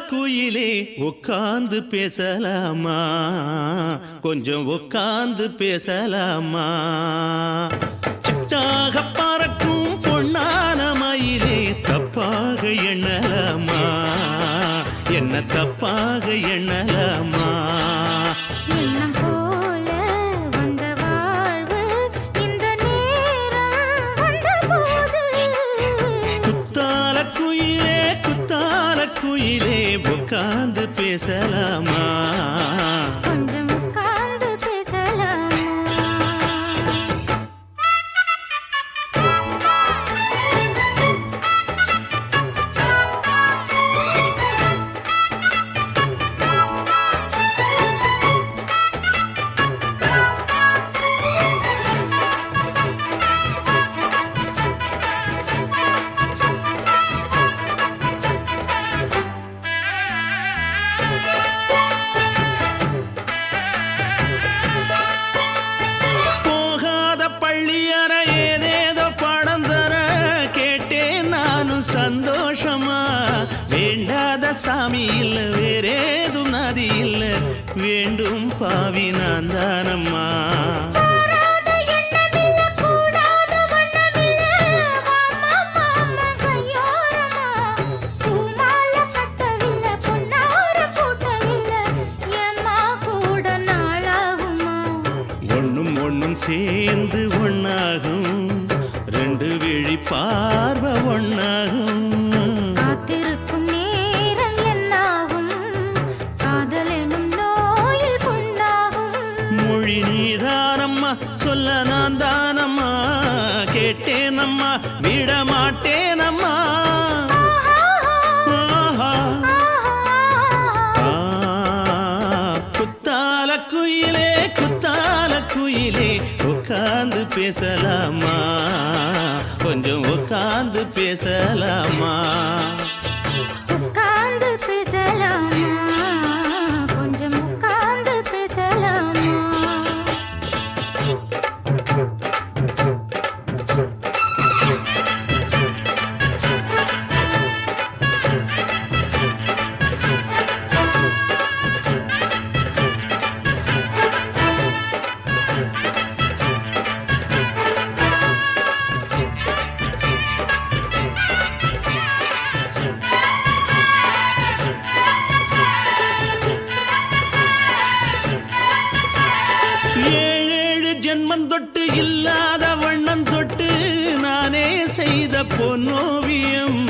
குயிலே உட்கார்ந்து பேசலாமா கொஞ்சம் உட்கார்ந்து பேசலாமா சிட்டாக பறக்கும் பொன்னான மயிலே தப்பாக எண்ணலாமா என்ன தப்பாக எண்ணலாமா எண்ணம் போல வந்த வாழ்வு இந்த நேரம் வந்தபோது குத்தால குயிலே உட்கார்ந்து பேசலாமா கொஞ்சம் உட்கார்ந்து பேசலாமா சந்தோஷமா வேண்டாத சாமி இல்ல வேறேது நதி இல்ல வேண்டும் பாவி நான் தானம்மா ஒன்னும் சேர்ந்து ஒன்னாகும் ரெண்டு விழி பார்வை ஒன்னாகும் காத்திருக்கும் நேரம் என்னாகும் காதல் எனும் நோயில் புண்ணாகும் மொழி நீதானம்மா சொல்ல நான் தானம்மா கேட்டேனம்மா விட மாட்டேனம்மா குத்தால குயிலே உட்கார்ந்து பேசலாமா கொஞ்சம் உட்கார்ந்து பேசலாமா உட்கார்ந்து பேசலாமா கொஞ்சம் உட்கார்ந்து பேசலாமா ஜென்மம் தொட்டு இல்லாத வண்ணம் தொட்டு நானே செய்த பொன்னோவியம்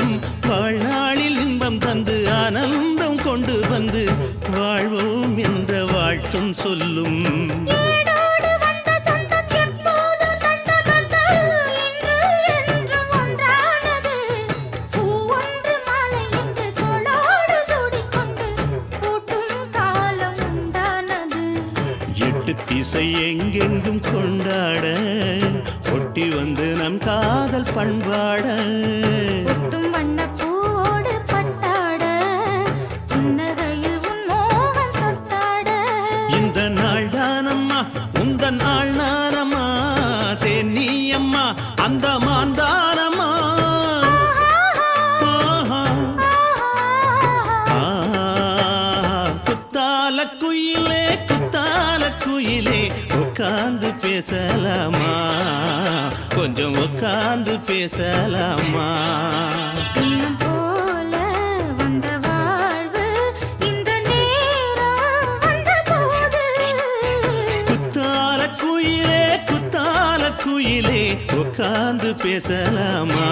வாழ்நாளில் இன்பம் தந்து ஆனந்தம் கொண்டு வந்து வாழ்வோம் என்ற வாழ்த்தும் சொல்லும் திசை எங்கெங்கும் கொண்டாட ஒட்டி வந்து நம் காதல் பண்பாட ஒட்டும் வண்ண பூவோடு பட்டாட புன்னகையில் உன் மோகம் தொட்டாட இந்த நாள் தானம்மா உந்த நாள் நானம்மா தென்னியம்மா அந்த மாந்தானம்மா குயிலே உட்கார்ந்து பேசலாமா கொஞ்சம் உட்கார்ந்து பேசலாமா எண்ணம் போல வந்த வாழ்வு இந்த நேரம் வந்தபோது குத்தால குயிலே உட்கார்ந்து பேசலாமா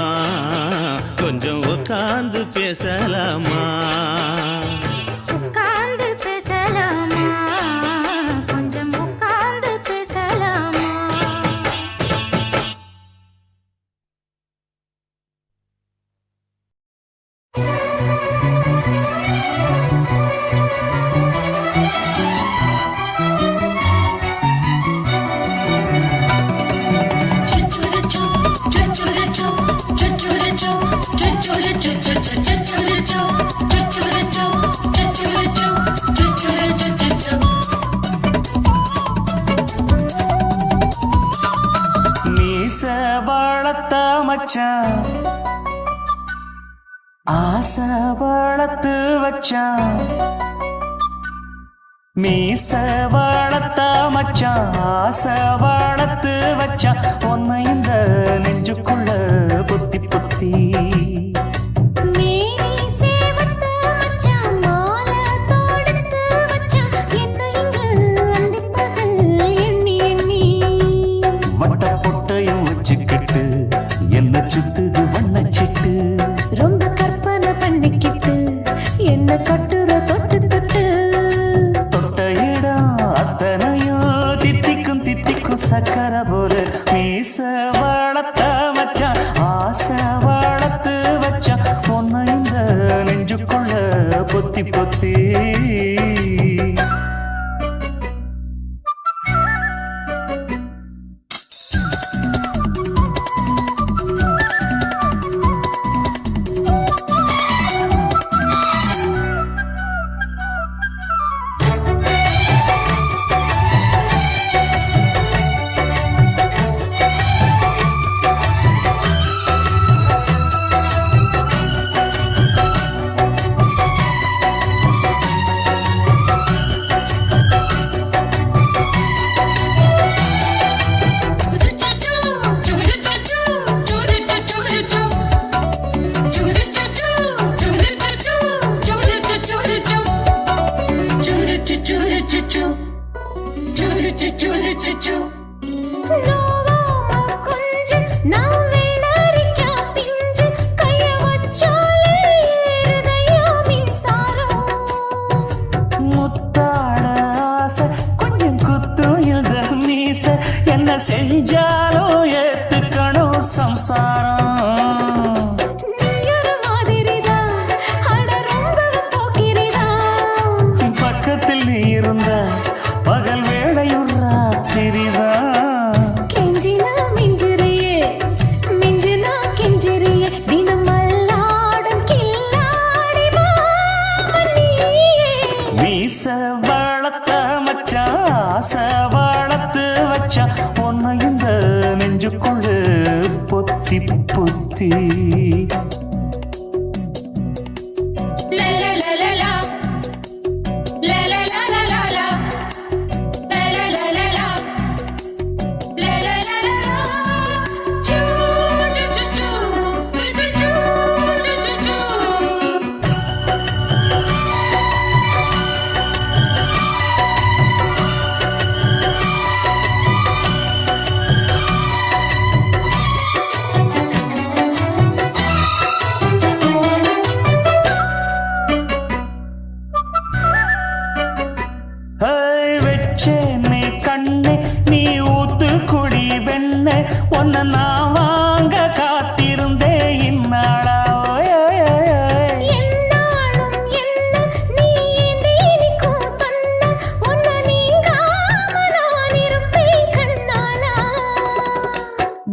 கொஞ்சம் உட்கார்ந்து பேசலாமா உட்கார்ந்து பேசலாமா கொஞ்சம் உட்கார்ந்து பேசலாமா மீச வளர்த்த மச்சான் ஆசை வளர்த்து வச்சான் மீச வளர்த்தா மச்சான் ஆசை வளர்த்து வச்சான் உன்னை இந்த நெஞ்சுக்குள்ள புத்தி புத்தி வட்ட பொட்டையும் வச்சுக்கிட்டு என்ன சுத்துது வண்ணச்சிட்டு ரொம்ப கற்பனை பண்ணிக்கிட்டு என்ன கட்டுற தொட்டு தொட்டு தொட்ட இடம் அத்தனையோ தித்திக்கும் தித்திக்கும் சக்கர போல மீச வளர்த்த வச்சான் ஆசை வளர்த்து வச்சான் உன்னை இந்த நெஞ்சுக்குள்ள பொத்தி பொத்தி கொஞ்சம் குத்தும் இந்த மீச என்ன செஞ்சாலும் ஏத்துக்கணும் சம்சாரம் பக்கத்தில் நீ இருந்த பகல் வேளையும் ராத்திரிதான் மீச வளர்த்த மச்சான் ஆசை வளர்த்து வச்சான் உன்னை இந்த நெஞ்சுக்குள்ள பொத்தி பொத்தி வெச்சேனே கண்ணே நீ ஊத்து குடி வெண்ண உன்னை நான் வாங்க காத்திருந்தே இந்நாளா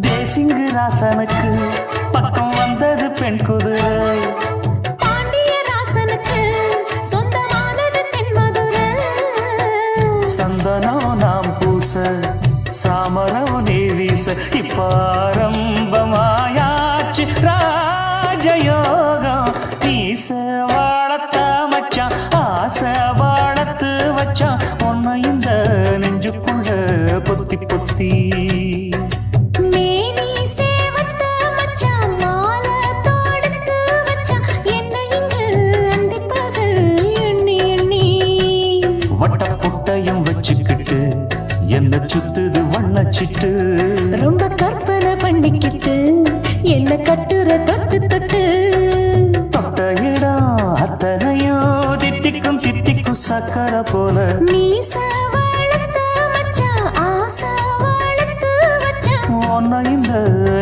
தேசிங்கு ராசனுக்கு பக்கம் வந்தது பெண் குதிரை சந்தனம் நாம் பூச சாமரம் நீ வீச இப்பாரம்பமாயாச்சு ராஜயோகம் நீச வளர்த்த மச்சான் ஆசை வளர்த்து வச்சான் உன்னை இந்த நெஞ்சுக்குள்ள பொத்தி பொத்தி வட்ட புட்டையும் வச்சுக்கிட்டு என்ன சுத்துது வண்ணச்சிட்டு ரொம்ப கற்பனை பண்ணிக்கிட்டு என்ன கட்டுற தொட்டு தொட்டு தொட்ட இடம் அத்தனையோ தித்திக்கும் தித்திக்கும் சக்கர போல மீச வளர்த்த மச்சான் ஆசை வளர்த்து வச்சான் உன்னை இந்த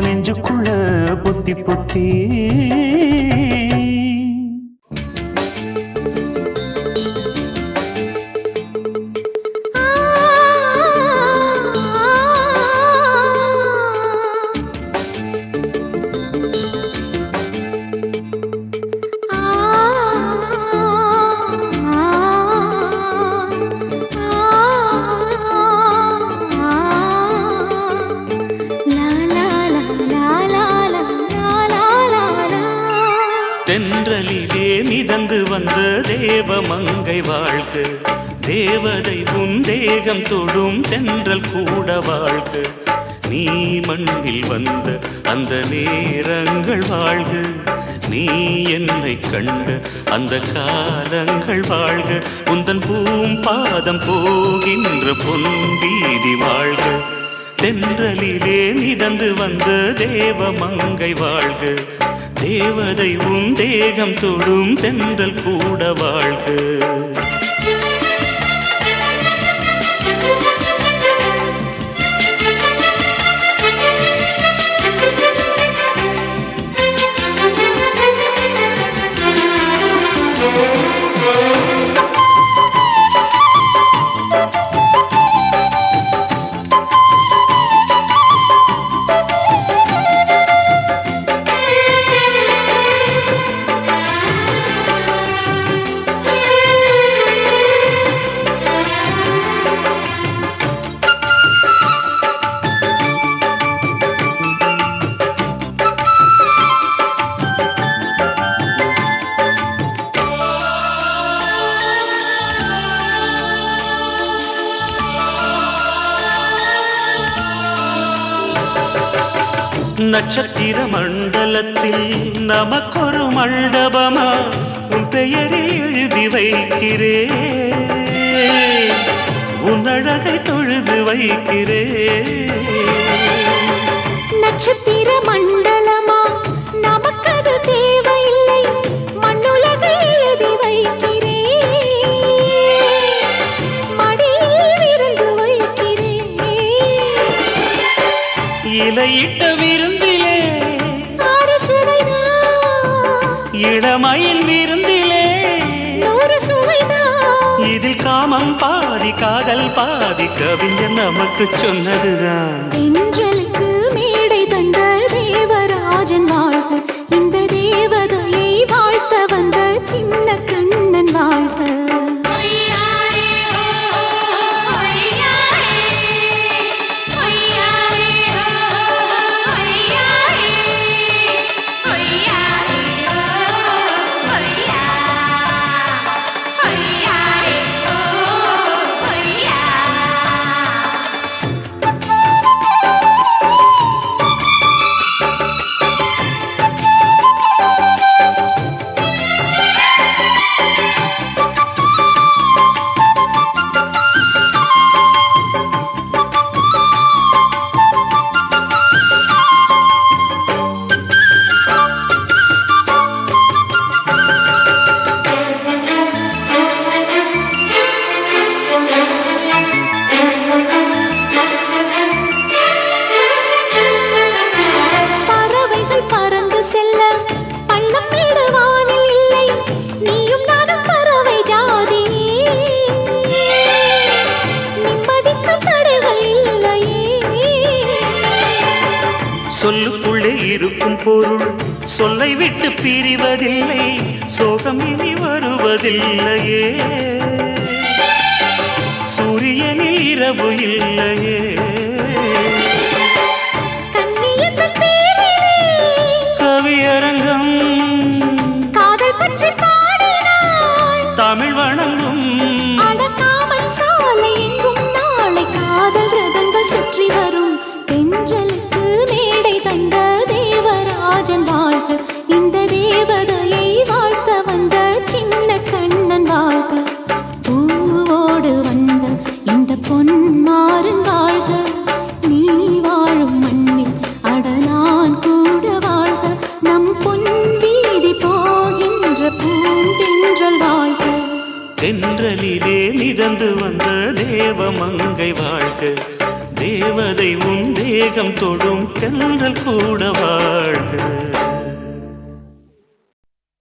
நெஞ்சுக்குள்ள பொத்தி பொத்தி la la la la la la la la தேவமங்கை வாழ்க. தேவதை உன் தேகம் தொடும் தென்றல் கூட வாழ்க. நீ மண்ணில் வந்த அந்த நேரங்கள் வாழ்க. நீ என்னை கண்ட அந்த காலங்கள் வாழ்க. உந்தன் பூம்பாதம் போகின்ற பொன்வீதி வாழ்க. தென்றலிலே மிதந்து வந்த தேவமங்கை வாழ்க. தேவதை உன் தேகம் தொடும் தென்றல் கூட வாழ்க. நட்சத்திர மண்டலத்தில் நமக்கொரு மண்டபமா உன் பெயரில் எழுதி வைக்கிறேன். உன் அழகை தொழுது வைக்கிறேன். நட்சத்திர மண்டலமா நமக்கது தேவையில்லை. மண்ணுலகை எழுதி வைக்கிறேன். மடியில் விருந்து வைக்கிறேன். இலையிட்ட விருந்திலே இளமையில் விருந்திலே இதில் காமம் பாதி காதல் பாதி கவிஞர் நமக்கு சொன்னதுதான். தென்றலுக்கு மேடை தந்த தேவராஜன் வாழ்க. இந்த தேவதையை வாழ்த்த வந்த சின்ன கண்ணன் வாழ்க. சொல்லுக்குள்ளே இருக்கும் பொருள் சொல்லை விட்டு பிரிவதில்லை. சோகம் இனி வருவதில்லையே. சூரியனில் இரவு இல்லையே. கவியரங்கம் காதல் பற்றி பாடினாள். தமிழ் வணங்கும் அடக்காமன் சாலை எங்கும் நாளை காதல் ரதங்கள் சுற்றி வரும். தென்றலுக்கு மேடை தந்த தேவராஜன் வாழ்க. இந்த தேவதையை வாழ்த்த வந்த சின்ன கண்ணன் வாழ்க. பூவோடு வந்த இந்த பொன்மாறன் வாழ்க. நீ வாழும் மண்ணில் அட நான் கூட வாழ்க. நம் பொன் வீதி போகின்ற பூந்தென்றல் வாழ்க. தென்றலிலே மிதந்து வந்த தேவமங்கை வாழ்க. தேவதை உன் தேகம் தொடும் தென்றல் கூட வாழ்க.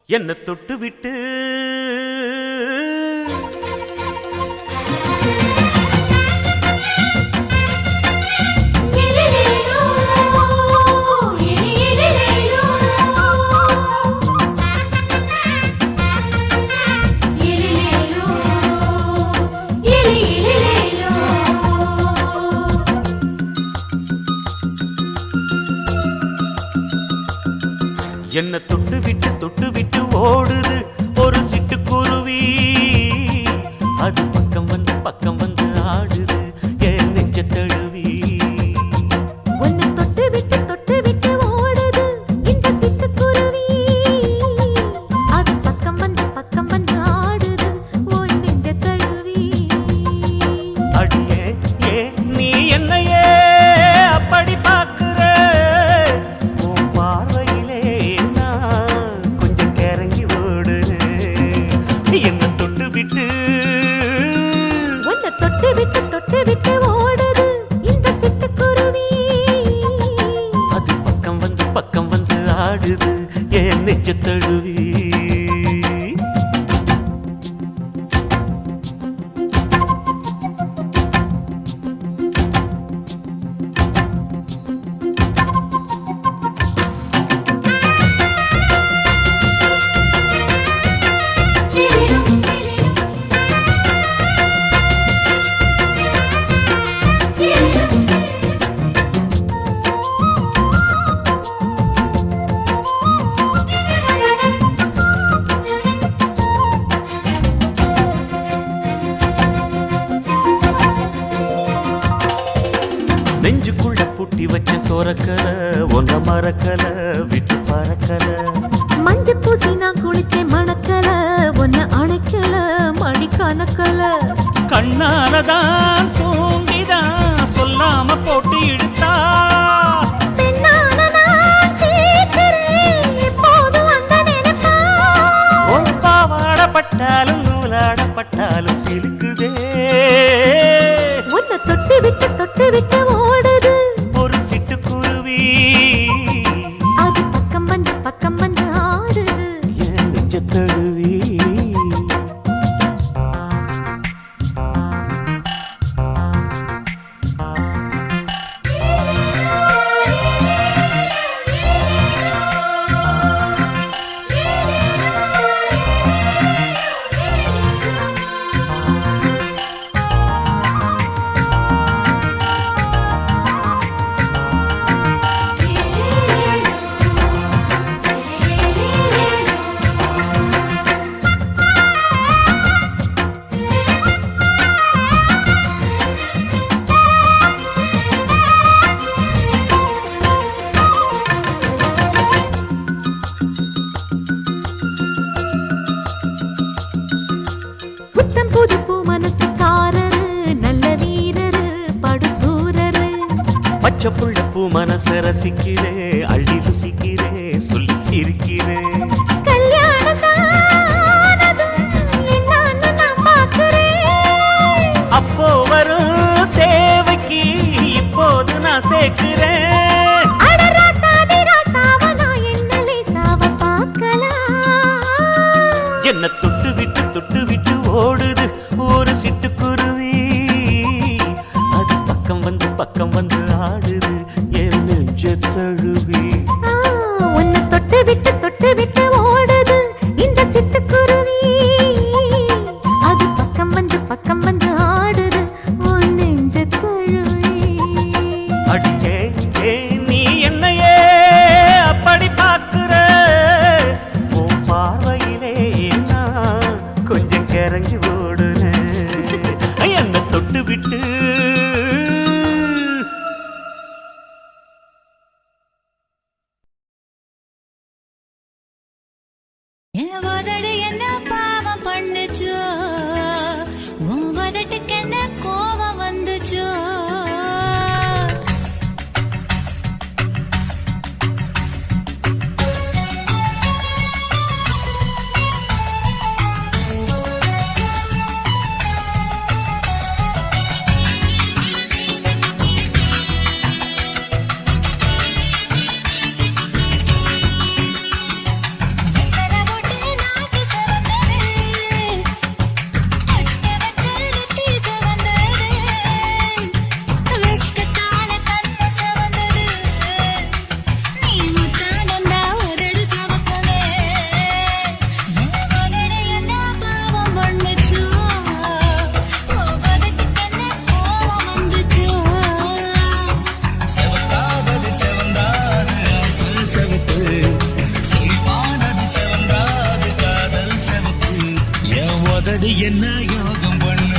என்ன தொட்டு விட்டு என்ன தொட்டு விட்டு ஓடுது ஒரு சிட்டுக்குருவி. அது பக்கம் வந்து ஆடுது என் நெஞ்ச தழுவி. உன்னை தொட்டு விட்டு ஓடுது இந்த சிட்டுக்குருவி. அது பக்கம் வந்து ஆடுது உன் நெஞ்ச தழுவி. அடியே ஏன் நீ என்னையே அப்படி பார்க்கிற? உன் பார்வையிலே நான் கொஞ்சம் கிறங்கி ஓடுறேன். என்ன தொட்டு விட்டு உன்னை தொட்டு விட்டு ஓடுது இந்த சிட்டுக்குருவி. அது பக்கம் வந்து ஆடுது என் நெஞ்ச தழுவி. நெஞ்சுக்குள்ள பூட்டி வச்ச தோரக்கல ஒன்ன மறக்கல விட்டு பறக்கல. மஞ்ச பூசி நான் குளிச்சேன் மணக்கல உன்னை அணைக்கல மணி கணக்கல. கண்ணாலதான் தூங்கிதான் சொல்லாம போட்டு இழுத்தா. பெண்ணான நான் கேட்கிறேன் எப்போதும் அந்த நினைப்பா. உன் பாவாடப்பட்டாலும் நூலாடப்பட்டாலும் சிலுக்குதே. உன்னை தொட்டு விட்டு ஓடுது ஒரு சிட்டுக்குருவி. அது பக்கம் வந்து ஆடுது என் நெஞ்ச தழுவி. புத்தம் புது பூ மனசுக்காரரு நல்ல வீரரு படுசூரரு. பச்சை புள்ள பூ மனச ரசிக்கிறே அள்ளி ருசிக்கிறே சொல்லி சிரிக்கிறே. கல்யாணம் தானதும் என்னன்னு நான் பார்க்கிறேன். அப்போ வரும் தேவைக்கு இப்போது நான் சேர்க்கிறேன். அட ராசாதி ராசாவ நான் என்ன லேசாவ பார்க்கலாம். என்ன தொட்டு விட்டு ஓடுது ஒரு சிட்டுக்குருவி. அது பக்கம் வந்து ஆடுது என் நெஞ்ச தழுவி. உன்னை தொட்டு விட்டு ஓடுது இந்த சிட்டுக்குருவி. அது பக்கம் வந்து ஆடுது உன் நெஞ்ச தழுவி. அடியே ஏன் நீ என்னையே அப்படி பார்க்கிற? உன் பார்வையிலே நான் கொஞ்சம் கிறங்கி ஓடுறேன். என்ன தொட்டு விட்டு என் உதடு என்ன பாவம் பண்ணுச்சோ, உன் உதட்டுக்கு என்ன கோபம் வந்துச்சோ. என்ன யோகம் பண்ண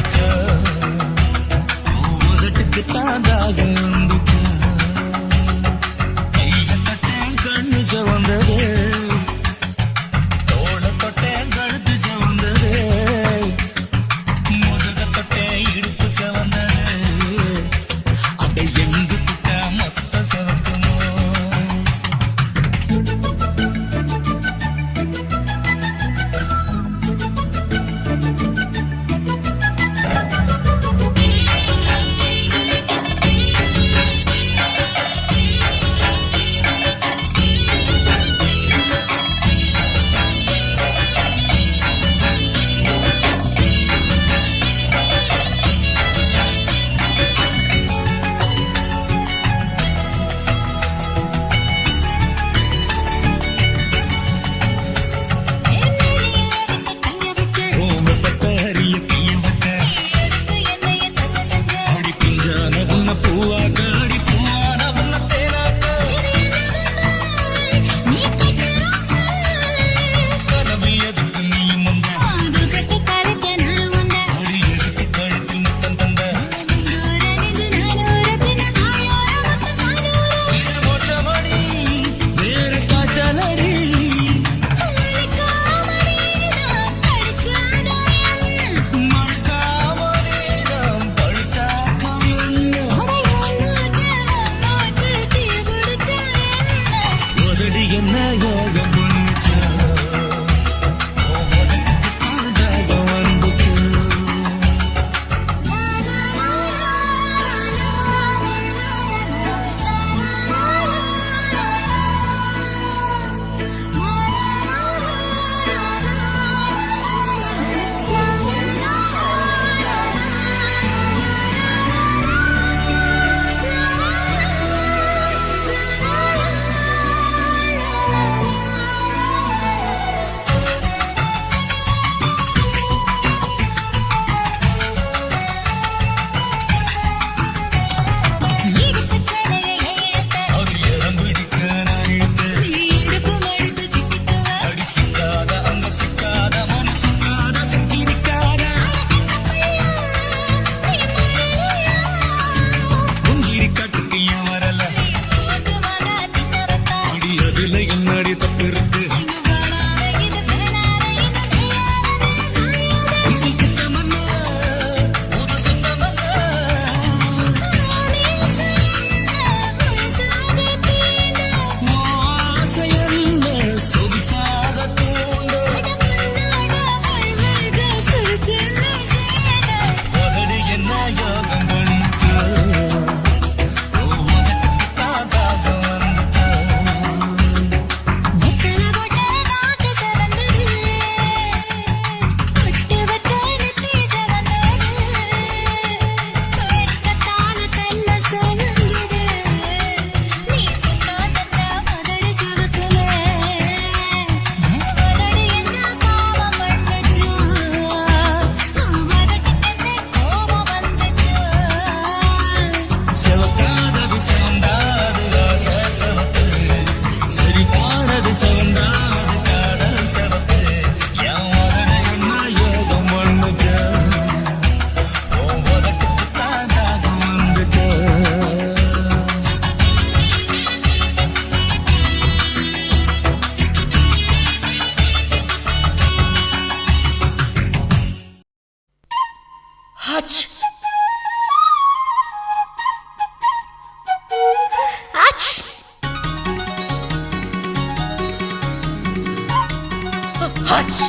H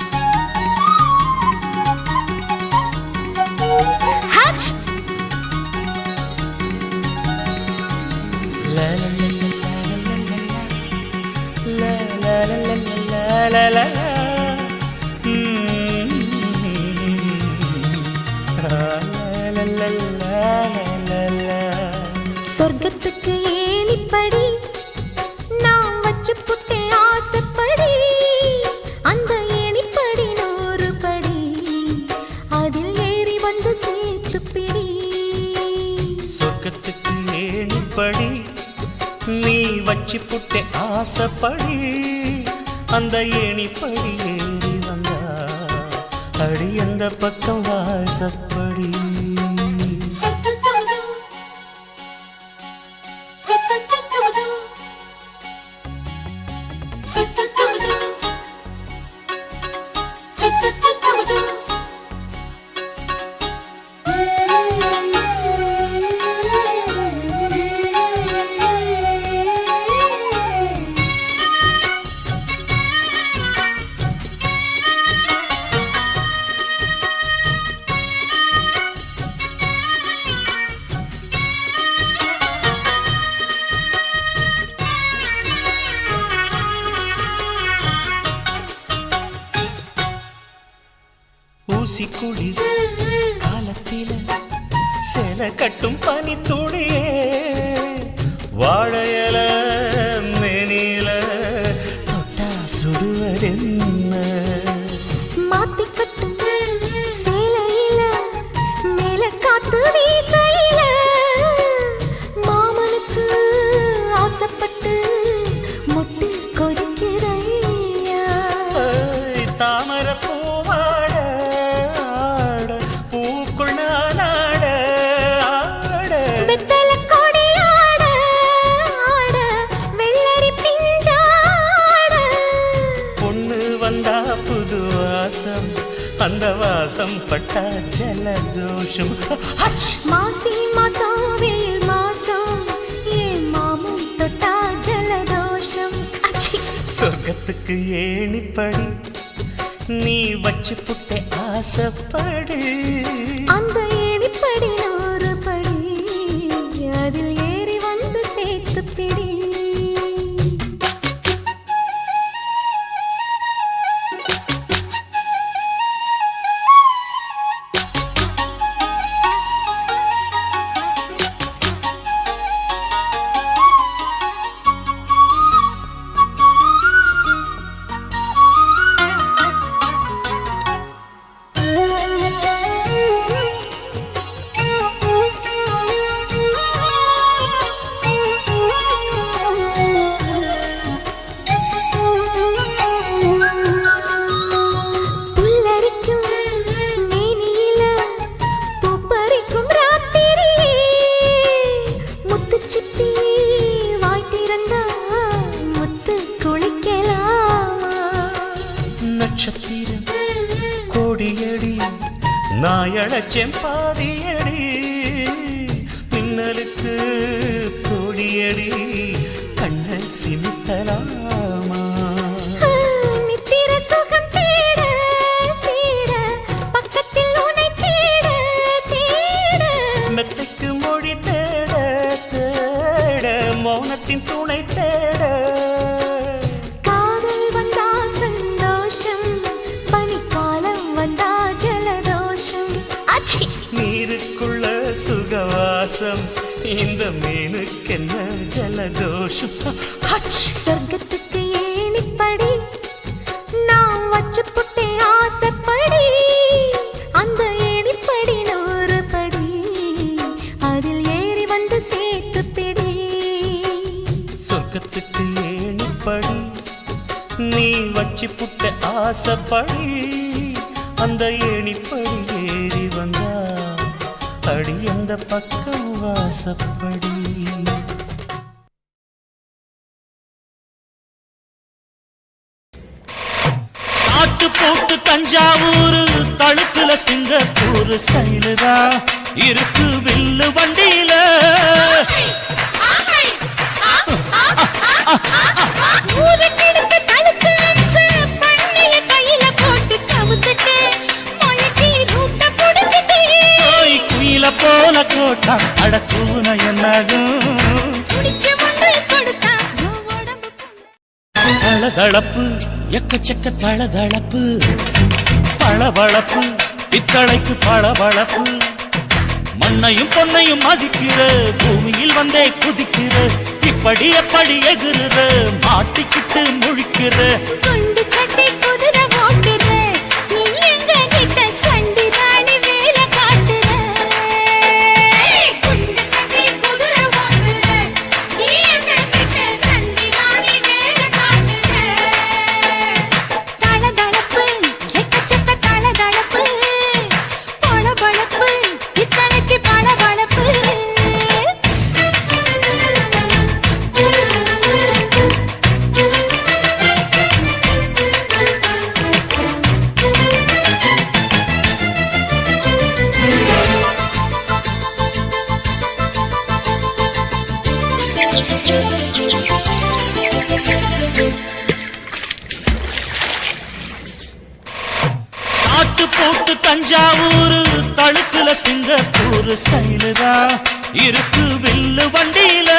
H la la la la la la la la சொர்க்கத்துக்கு ஏணிப்படி நான் வச்சு புட்டே ஆசைப்படி அந்த ஏணிப்படி 100 படி அதில் ஏறி வந்து சேர்த்து பிடி சொர்க்கத்துக்கு ஏணிப்படி நீ வச்சு புட்டே ஆசைப்படி அந்த ஏணிப்படி ஏறி வந்தா அடி அந்த பக்கம் வாசப்படி ஊசி குளிர் காலத்தில சேல கட்டும் பனி துளியே வாழையல மேனில தொட்டா சுடுவதென்ன மாத்தி கட்டும் சேலையில மேல காத்து வீசையில மாமனுக்கு ஆசைப்பட்டு முட்டு கொதிக்கிறையா தாமர பூவாட பூக்குள் நானாட ஆட வெத்தல கொடி ஆட ஆட வெள்ளரி பிஞ்சாட பொண்ணு வந்தா புது வாசம் அந்த வாசம் பட்டா ஜலதோஷம் ஹச்! மாசி மாசம் வெயில் மாசம் ஏன் மாமன் தொட்டா ஜலதோஷம் அச்சி சொர்க்கத்துக்கு ஏணிப்படி நீ வச்சு புட்டே ஆசைப்படு அந்த ஏணிப்படி 100 படி அதில் ஏறி வந்து சேர்த்து பிடி புல்லரிக்கும் மேனியில பூப்பறிக்கும் ராத்திரியே முத்துச்சிப்பி வாய் திறந்தா முத்து குளிக்கலாமா நட்சத்திரம் கோடியடி நான் அழைச்சேன் பாதியடி மின்னலுக்கு கோடியடி கண்ண சிமிட்டலாமா நித்திர சுகம் தேட தேட பக்கத்தில் உன்னை தேட தேட மெத்தைக்கு மொழி தேட தேட மௌனத்தின் துணை தேட காதல் வந்தா சந்தோஷம் பனிக்காலம் வந்தா ஜலதோஷம் அச்சி நீருக்குள்ள சுகவாசம் இந்த மீனுக்கென்ன ஜலதோஷம் ஹச்! சொர்க்கத்துக்கு ஏணிப்படி நான் வச்சு புட்டே ஆசைப்படி அந்த ஏணிப்படி 100 படி அதில் ஏறி வந்து சேர்த்து பிடி சொர்க்கத்துக்கு ஏணிப்படி நீ வச்சு புட்ட ஆசைப்படி அந்த ஏணிப்படி ஏறி வந்தா அடி அந்த பக்கம் வாசப்படி நாட்டு போட்டு தஞ்சாவூர் தழுக்குல சிங்கப்பூர் ஸ்டைலுதான் இருக்கு வில்லு வண்டியில ஊருக்கெடுத்து தடுத்து அம்சு பண்ணிய கையில தளதளப்பு எக்கச்சக்க தளதளப்பு பளபளப்பு பித்தளைக்கு பளபளப்பு மண்ணையும் பொன்னையும் மதிக்கிற பூமியில் வந்தே குதிக்கிற இப்படி எப்படி எகுறுற மாட்டிக்கிட்டு முழிக்கிற குண்டு சட்டை குதிரை ஓட்டுற நீ எங்க கிட்ட சண்டி ராணி வேலை காட்டுற குண்டு சட்டை குதிரை ஓட்டுற நீ எங்க கிட்ட சண்டி ராணி வேலை காட்டுற தளதளப்பு எக்கச்சக்க தளதளப்பு பளபளப்பு இத்தனைக்கு பளபளப்பு நாட்டு போட்டு தஞ்சாவூர் தழுக்குல சிங்கப்பூர் ஸ்டைலு தான் இருக்கு வில்லு வண்டியில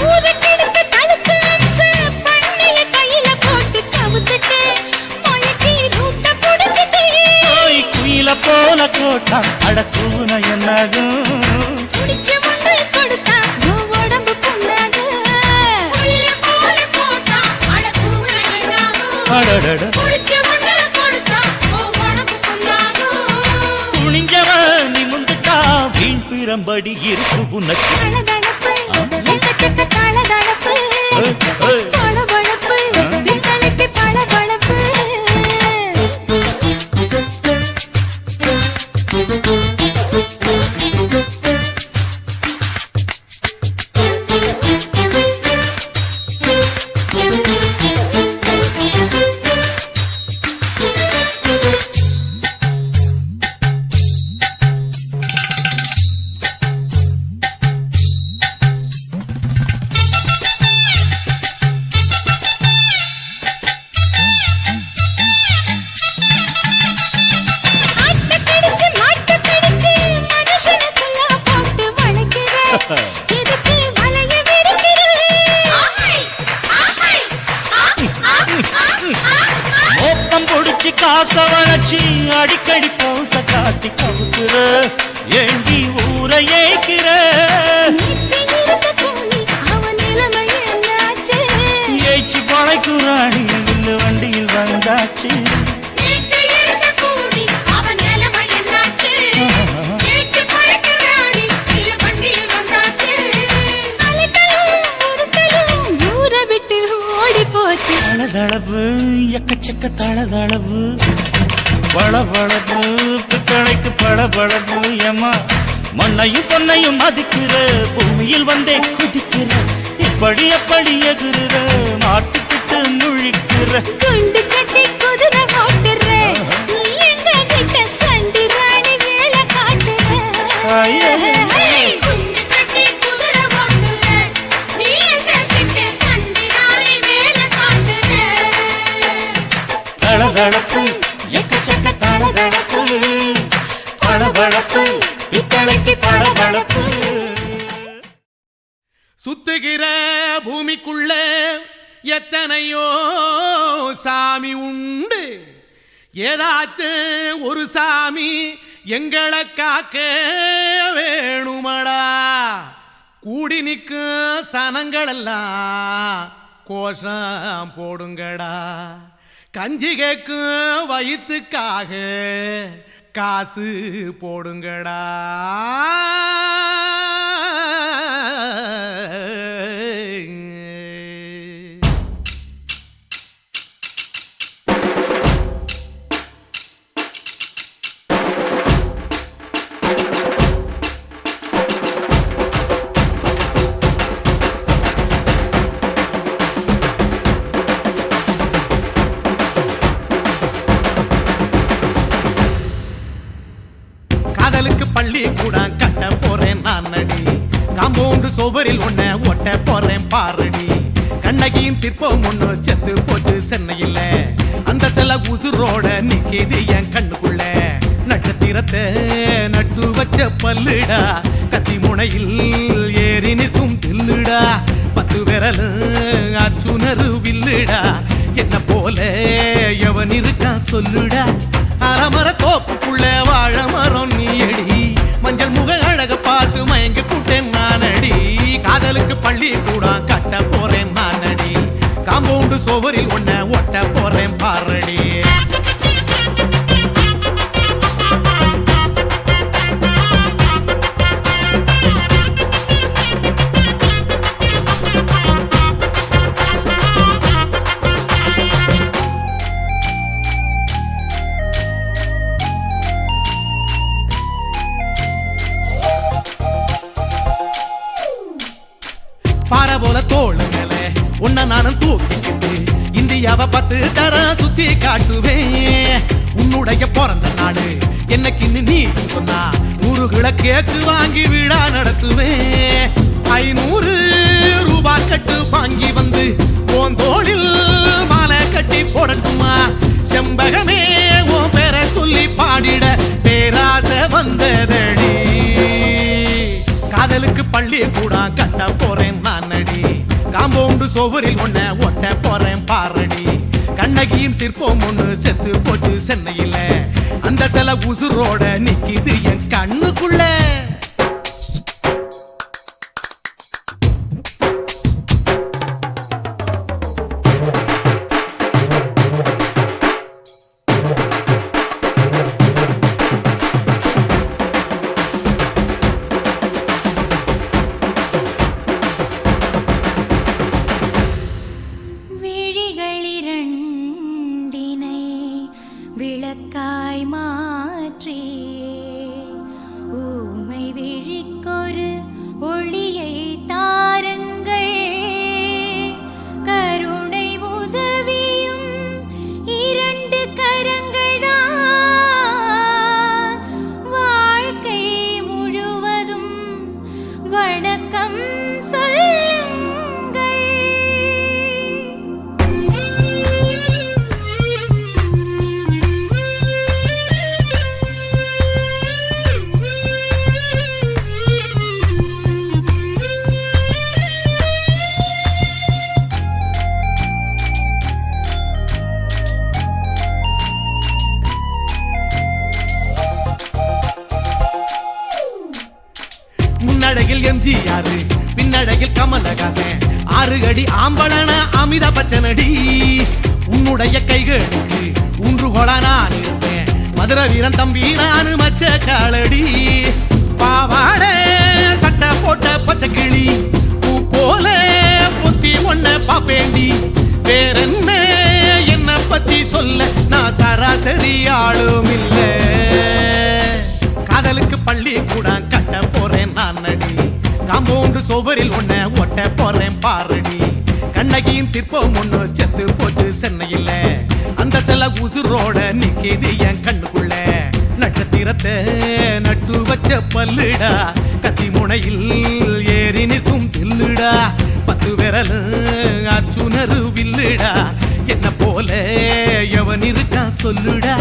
ஊருக்கெடுத்து தழுக்கு அம்சு பண்ணைய கையில போட்டு கவுத்துட்டு மயக்கி ரூட்ட புடிச்சிட்டு குயில போல கோட்டா அடக்கூன என்னாகும் புடிச்ச முண்டு கொடுத்தா உன் உடம்பு புண்ணாகும் குயில போல போட்டா அடக்கூற என்னாகும் அடடட புடிச்ச முண்டு கொடுத்தா உன் உடம்பு புண்ணாகும் துணிஞ்சவன் நிமிந்துட்டா வீண் பிறம்படி இருக்கு உனக்கு தளதளப்பு எக்கச்சக்க தளதளப்பு பளபளப்பு இத்தனைக்கு பளபளப்பு ஆட்டக்கடிச்சு மாட்டக்கடிச்சு மனுஷனுக்குள்ள போட்டு வளைக்கிற இதுக்கு வளைய விரிக்கிற மோப்பம் பொடிச்சு காச வளைச்சு அடிக்கடி பௌச காட்டி கவுக்குற ஏண்டி ஊரை ஏய்க்கிற இருந்த கூலி அவன் நிலைமை என்னாச்சு ஏய்ச்சி பழைக்குறாணி வில்லு வண்டியில் வந்தாச்சு இருந்த கூலி அவன் நிலைமை என்னாச்சு ஏச்சு பழக்கிறாடி இல்ல வண்டியில் வந்தாச்சு அலட்டலும் உருட்டலும் ஊரை விட்டு ஓடி போச்சு தளதளவு எக்கச்சக்க தளதளவு பளபளப்பு பித்தளைக்கு பளபளப்பு ஏமா மண்ணையும் பொன்னையும் மதிக்கிற பூமியில் வந்தே குதிக்கிற இப்படி எப்படி எகுறுற மாட்டிக்கிட்டு முழிக்கிற குண்டு சட்டை குதிரை ஓட்டுற நீ எங்க கிட்ட சண்டி ராணி வேலை காட்டுற ஐயே. குண்டு சட்டை குதிரை ஓட்டுற நீ எங்க கிட்ட சண்டி ராணி வேலை காட்டுற தளதளப்பு எக்கச்சக்க தளதளப்பு பளபளப்பு பித்தளைக்கு பளபளப்பு சுத்துகிற பூமிக்குள்ள எத்தனையோ சாமி உண்டு ஏதாச்சும் ஒரு சாமி எங்களை காக்க வேணுமடா கூடி நிற்கும் சனங்களெல்லாம் கோஷம் போடுங்கடா கஞ்சி கேக்கும் வயிற்றுக்காக காசு போடுங்கடா காதலுக்கு பள்ளி கூட கட்ட போறேன் நான் நடி காம்பவுண்டு சோவரில் ஒன்ன ஒட்ட போறேன் பாரடி கண்ணகியின் சிற்பம் ஒண்ணு செத்து போச்சு சென்னையில் அந்த செல உசுரோட நிக்கிது என் கண்ணுக்குள்ள நட்சத்திரத்தை நட்டு வச்ச பல்லுடா கத்தி முனையில் ஏறி நிற்கும் தில்லு சொல்லுடா 10 விரலும் அர்ஜுனரு வில்லுடா என்ன போல எவன் இருக்கான் சொல்லுடா அலமர தோப்புக்குள்ள வாழ மரம் நீயடி மஞ்சள் முக அழக பார்த்து மயங்கி கூட்டேன் நானடி காதலுக்கு பள்ளி கூட கட்ட போறேன் நானடி காம்பவுண்டு சோவரில் ஒன்ன ஒட்ட போறேன் பாரடி பாறை போல தோளு மேல உன்ன நானும் தூக்கிக்கிட்டு இந்தியாவை 10 தரம் சுத்தி காட்டுவேன் உன்னுடைய பிறந்த நாடு என்னைக்கு நீ சொன்னா 100 கிலோ கேக்கு வாங்கி விழா நடத்துவேன் 500 ரூபாய் கட்டு வாங்கி வந்து உன் தோளில் மாலை கட்டி போடட்டுமா செம்பகமே உன் பேரை சொல்லி பாடிட பேராசை வந்ததடி காதலுக்கு பள்ளி கூட கட்ட போறேன் நானடி காம்பவுண்டு சோவரில் ஒன்ன ஒட்ட போறேன் பாரடி கண்ணகியின் சிற்பம் ஒண்ணு செத்து போச்சு சென்னையில அந்த சில உசுரோட நிக்கிது என் கண்ணுக்குள்ள விளக்காய் மாற்றி ஊமை விழிக்கொரு ஒளியை தாருங்கள் கருணை உதவியும் 2 கரங்கள் தான் வாழ்க்கை முழுவதும் வணக்கம் முன்னடையில் எம்ஜிஆர் பின்னடையில் கமலஹாசன் 6 அடி ஆம்பளன அமிதாப் பச்சனடி உன்னுடைய கைகளுக்கு ஊன்றுகோலா நான் இருப்பேன் மதுரை வீரன் தம்பி நானு மச்ச காலடி பாவாட சட்டை போட்ட பச்சை கிளி பூ போல பொத்தி ஒன்ன பாப்பேண்டி வேறென்ன என்ன பத்தி சொல்ல நான் சராசரி ஆளும் இல்ல காதலுக்கு பள்ளி கூட கட்ட போறேன் நானடி காம்பவுண்டு சோவரில் ஒன்ன ஒட்ட போறேன் பாரடி கண்ணகியின் சிற்பம் ஒண்ணு செத்து போச்சு சென்னையில அந்த சில உசுரோட நிக்கிது என் கண்ணுக்குள்ள நட்சத்திரத்தை நட்டு வச்ச பல்லுடா கத்தி முனையில் ஏறி நிற்கும் தில்லுடா 10 விரலும் அர்ஜுனரு வில்லுடா என்ன போல எவன் இருக்கான் சொல்லுடா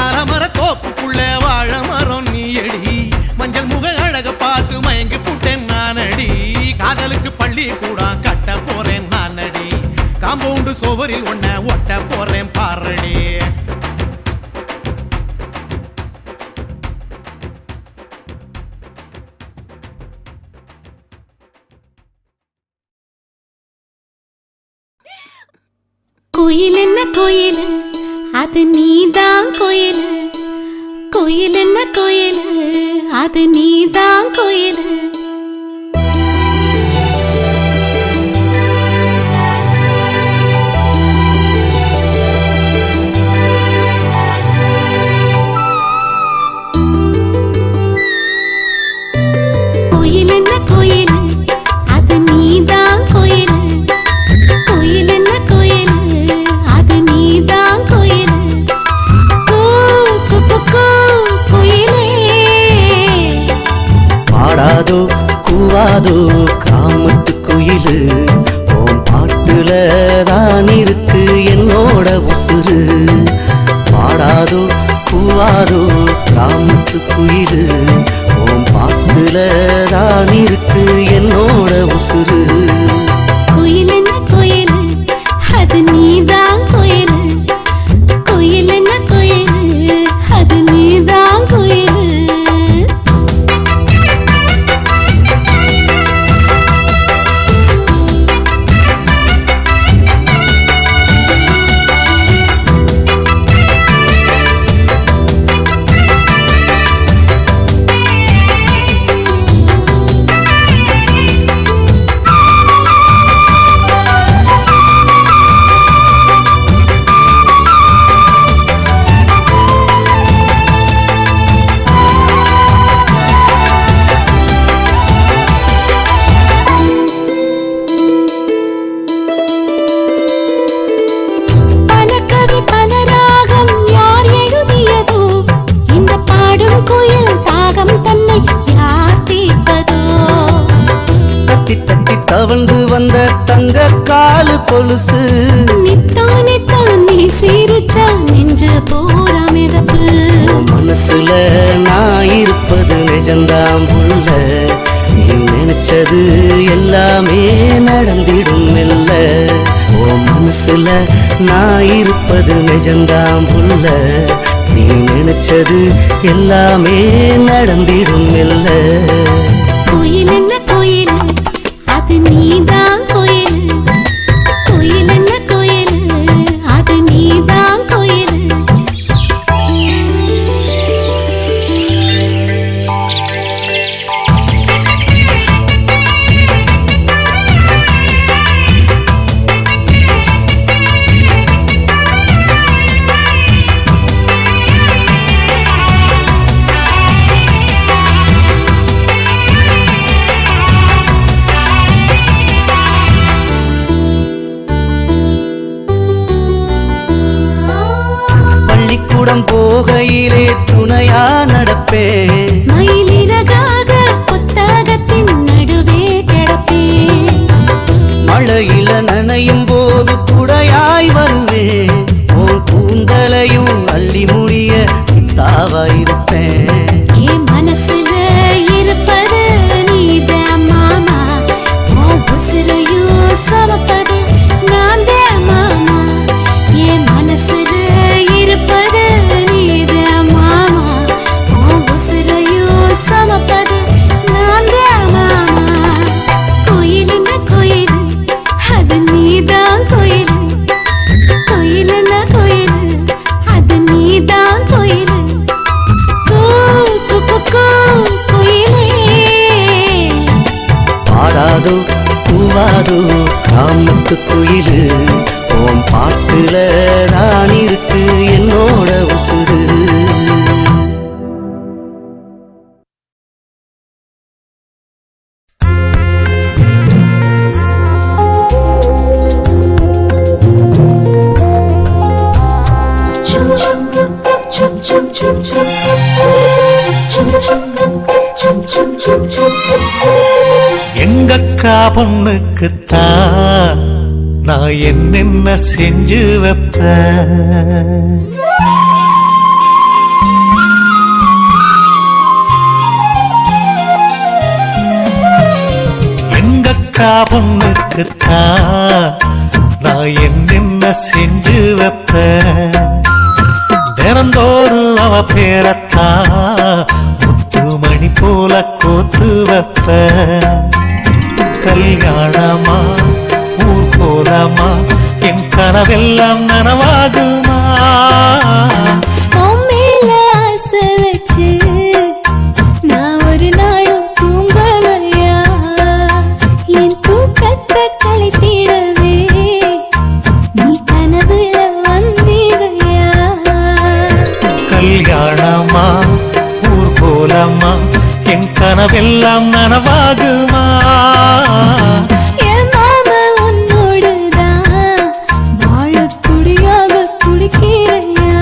அலமர தோப்புக்குள்ள வாழ மரம் நீயடி மஞ்சள் முக அழக பார்த்து மயங்கி புட்டேன் நானடி காதலுக்கு பள்ளி கூட கட்ட போறேன் நானடி காம்பவுண்டு சோவரில் ஒன்ன ஒட்ட போறேன் பாரடி கோயில் என்ன கோயில் அது நீதான் கோயில் கோயில் என்ன கோயில் அது நீதான் கோயில் கோயில் என்ன கோயில் அது நீதான் கோயில் கோயில் என்ன கோயில் அது நீதான் கோயில் கோயிலே பாடாதோ கூவாதோ காமத்து குயிலு ஓம் பாட்டுல தான் இருக்கு என்னோட உசுறு பாடாதோ கூவாதோ காமத்து குயிலு ஓம் பாட்டுல தான் இருக்கு என்னோட உசுறு. கோயில் என்ன கோயில், அது நீதான் கோயில். கோயில் என்ன கோயில், அது நீதான் கோயில். தவழ்ந்து வந்த தங்க காலு கொலுசு நித்தோ நித்தோ நீ சிரிச்சா நெஞ்ச போரா மிதப்பு. மனசுல நான் இருப்பது நிஜந்தாம் புள்ள, நீ நினைச்சது எல்லாமே நடந்திடும் மெல்ல. ஓ மனசுல நான் இருப்பது நிஜந்தாம் புள்ள, நீ நினைச்சது எல்லாமே நடந்திடும் மெல்ல. கோயில் என்ன கோயில், அது நீதான் கோயில். கோயில் என்ன கோயில், அது நீதான் கோயில். பள்ளிக்கூடம் போகையிலே துணையா நடப்பேன், மயிலிறகாக புத்தகத்தின் நடுவே கிடப்பேன். மழையில நனையும் போது குடையாய் வருவேன், உன் கூந்தலையும் அள்ளி முடிய தாவாயிருப்பேன். என் மனசுல இருப்பது நீதான் மாமா, உன் உசுரையும் சமப்பது நான் தான் மாமா. என் மனசுல இருப்பது நீதான் மாமா, உன் உசுரையும் சமப்பது நான் தான் மாமா. கோயில் என்ன கோயில், அது நீதான் கோயில். கோயில் என்ன கோயில், அது நீதான் கோயில். பாடாதோ கூவாதோ காமத்து குயிலு, ஓம் பாட்டுல தான் இருக்கு என்னோட உசுறு. எங்கக்கா பொண்ணுக்குத்தான் நான் என்னென்ன செஞ்சு வைப்பேன். எங்கக்கா பொண்ணுக்குத்தான் நான் என்னென்ன செஞ்சு வைப்பேன். தினந்தோறும் அவ பேரத்தான் முத்துமணி போல கோத்து வைப்பேன். கல்யாணமா ஊர் போலாமா, என் கனவெல்லாம் நனவாகுமா. மேல ஆசை வச்சு நான் ஒரு நாளும் தூங்கலையா, என் தூக்கத்தை கழித்திடவே நீ கனவுல வந்திடையா. கல்யாணமா ஊர் போலாமா, என் கனவெல்லாம் நனவாகுமா. என் மாமா உன்னோடுதான் வாழத் துடியாக துடிக்கிறையா,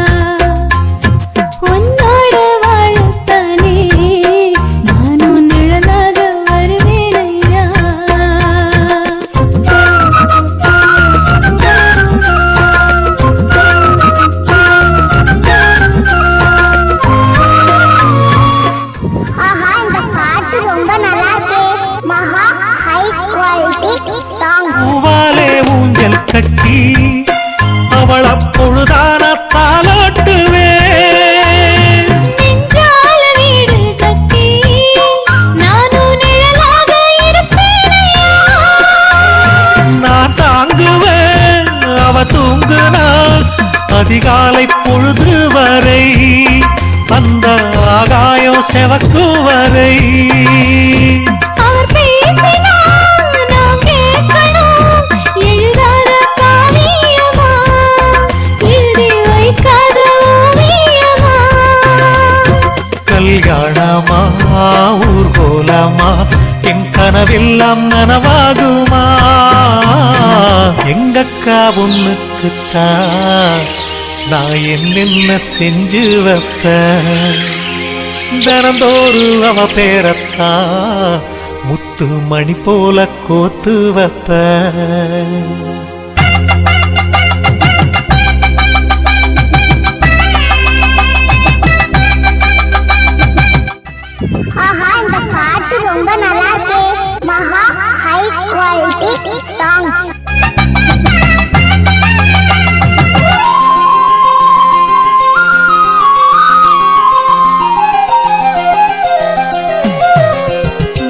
உன்னோட வாழத்தானே நானும் நிழலாக வருவேனையா. ஆஹா, இந்த பாட்டு ரொம்ப நல்லா இருக்கு. மகா ஹை பூவாலே ஊஞ்சல் கட்டி அவள் அப்பொழுதான தாலாட்டுவேன். நெஞ்சால வீடு கட்டி நானும் நிழலாக இருப்பேனையா. நான் தாங்குவேன் அவ தூங்குனாள் அதிகாலை பொழுது வரை அந்த ஆகாயம் செவக்கும் வரை. அவர் பேசினால் நாம் கேட்கணும். எழுதாத காவியமா, எழுதி வைக்காத ஓவியமா. கல்யாணமா ஊர்கோலமா என் கனவெல்லாம் நனவாகுமா. எங்கக்கா பொண்ணுக்குத்தான் நான் என்னென்ன செஞ்சு வைப்பேன். தினந்தோறு அவ பேரத்தான் முத்து மணி போல கோத்து வைப்பேன். இந்த பாட்டு ரொம்ப நல்லா இருக்கு. மகா ஹை குவாலிட்டி சாங்ஸ்.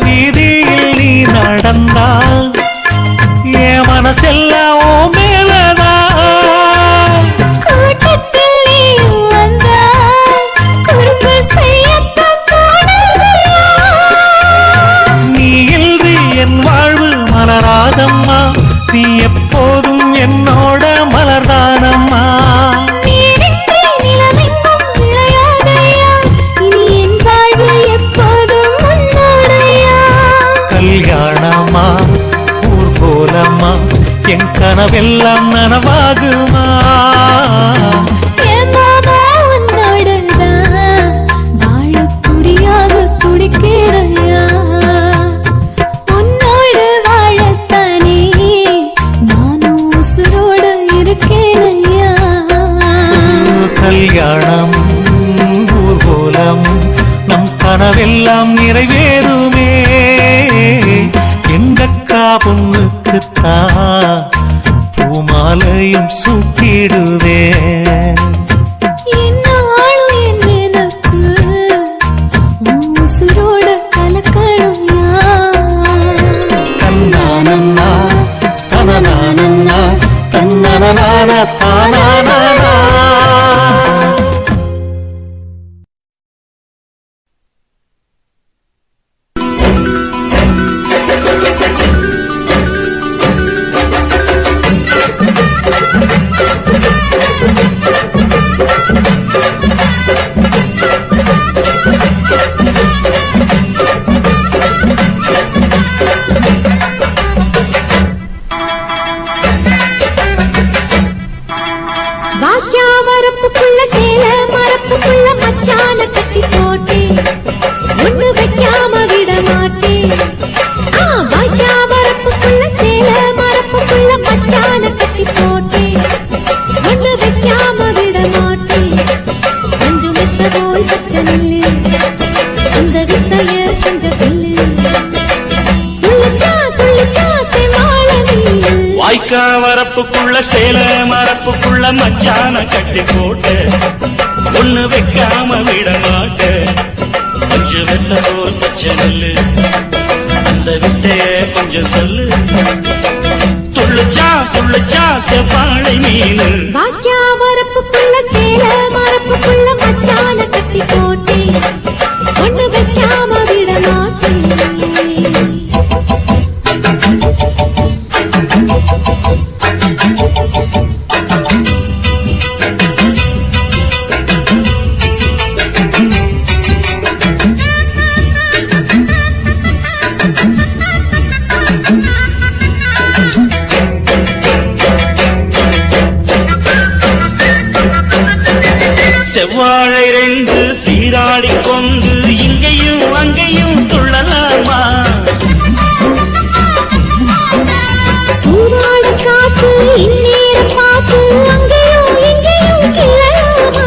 வீதியில் நீ நடந்தா என் மனசெல்லாம் ஓ மேலதான். கூட்டத்தில் நீயும் வந்தா குறும்பு செய்யத்தான் தோணுதையா. நீ இன்றி என் வாழ்வு மலராதம்மா. நீ எப்போதும் என்னோட மலர்தானம்மா. நீரின்றி நிலவெங்கும் விளையாடையா. இனி என் வாழ்வு எப்போதும் உன்னோடையா. கல்யாணமா ஊர்கோலமா என் கனவெல்லாம் நனவாகுமா. என் மாமா உன்னோடதான் வாழத் துடியாக துடிக்கிறையா. உன்னோடு வாழத்தானே நானும் உசுரோடு இருக்கேனையா. கல்யாணம் ஊர்கோலம் நம் கனவெல்லாம் நிறைவேறுமே. எங்கக்கா பொண்ணுக்குத்தான் பூமாலையும் சூட்டிடுவேன். என்னாலும் என் நினைப்பு உன் உசுரோட கலக்கணும்யா. தன்னானன்னா தனனானன்னா தன்னனனான தானானா. வாக்கியா வரப்புக்குள்ள சேல மரப்புக்குள்ள மச்சான கட்டி போட்டேன். ஒண்ணு வைக்காம விட மாட்டேன். வாக்கியா வரப்புக்குள்ள சேல மரப்புக்குள்ள மச்சான கட்டி போட்டேன். ஒண்ணு வைக்காம விட மாட்டேன். கொஞ்சம் மெத்த போல் பச்சை நெல்லு அந்த வித்தைய கொஞ்சம் சொல்லு. குளிச்சா குளிச்சா செமாள நீ வாய்க்கா வரப்புக்குள்ள சேல மரப்புக்குள்ள மச்சான கட்டி போட்டு ஒண்ணு வைக்காம விட மாட்ட. கொஞ்சம் வெத்த போல் பச்சை நெல்லு அந்த வித்தைய கொஞ்சம் சொல்லு. துள்ளுச்சா துள்ளுச்சா செவ்வாழை மீனு. வாக்கியா வரப்புக்குள்ள சேல மரப்புக்குள்ள மச்சான கட்டி போட்டேன். ஒண்ணு வைக்காம விட மாட்டேன். செவ்வாழை ரெண்டு சீராடி கொண்டு இங்கேயும் அங்கேயும் துள்ளலாமா. ஊராட காத்து இந்நேரம் பார்த்து அங்கேயும் இங்கேயும் கிளலாமா.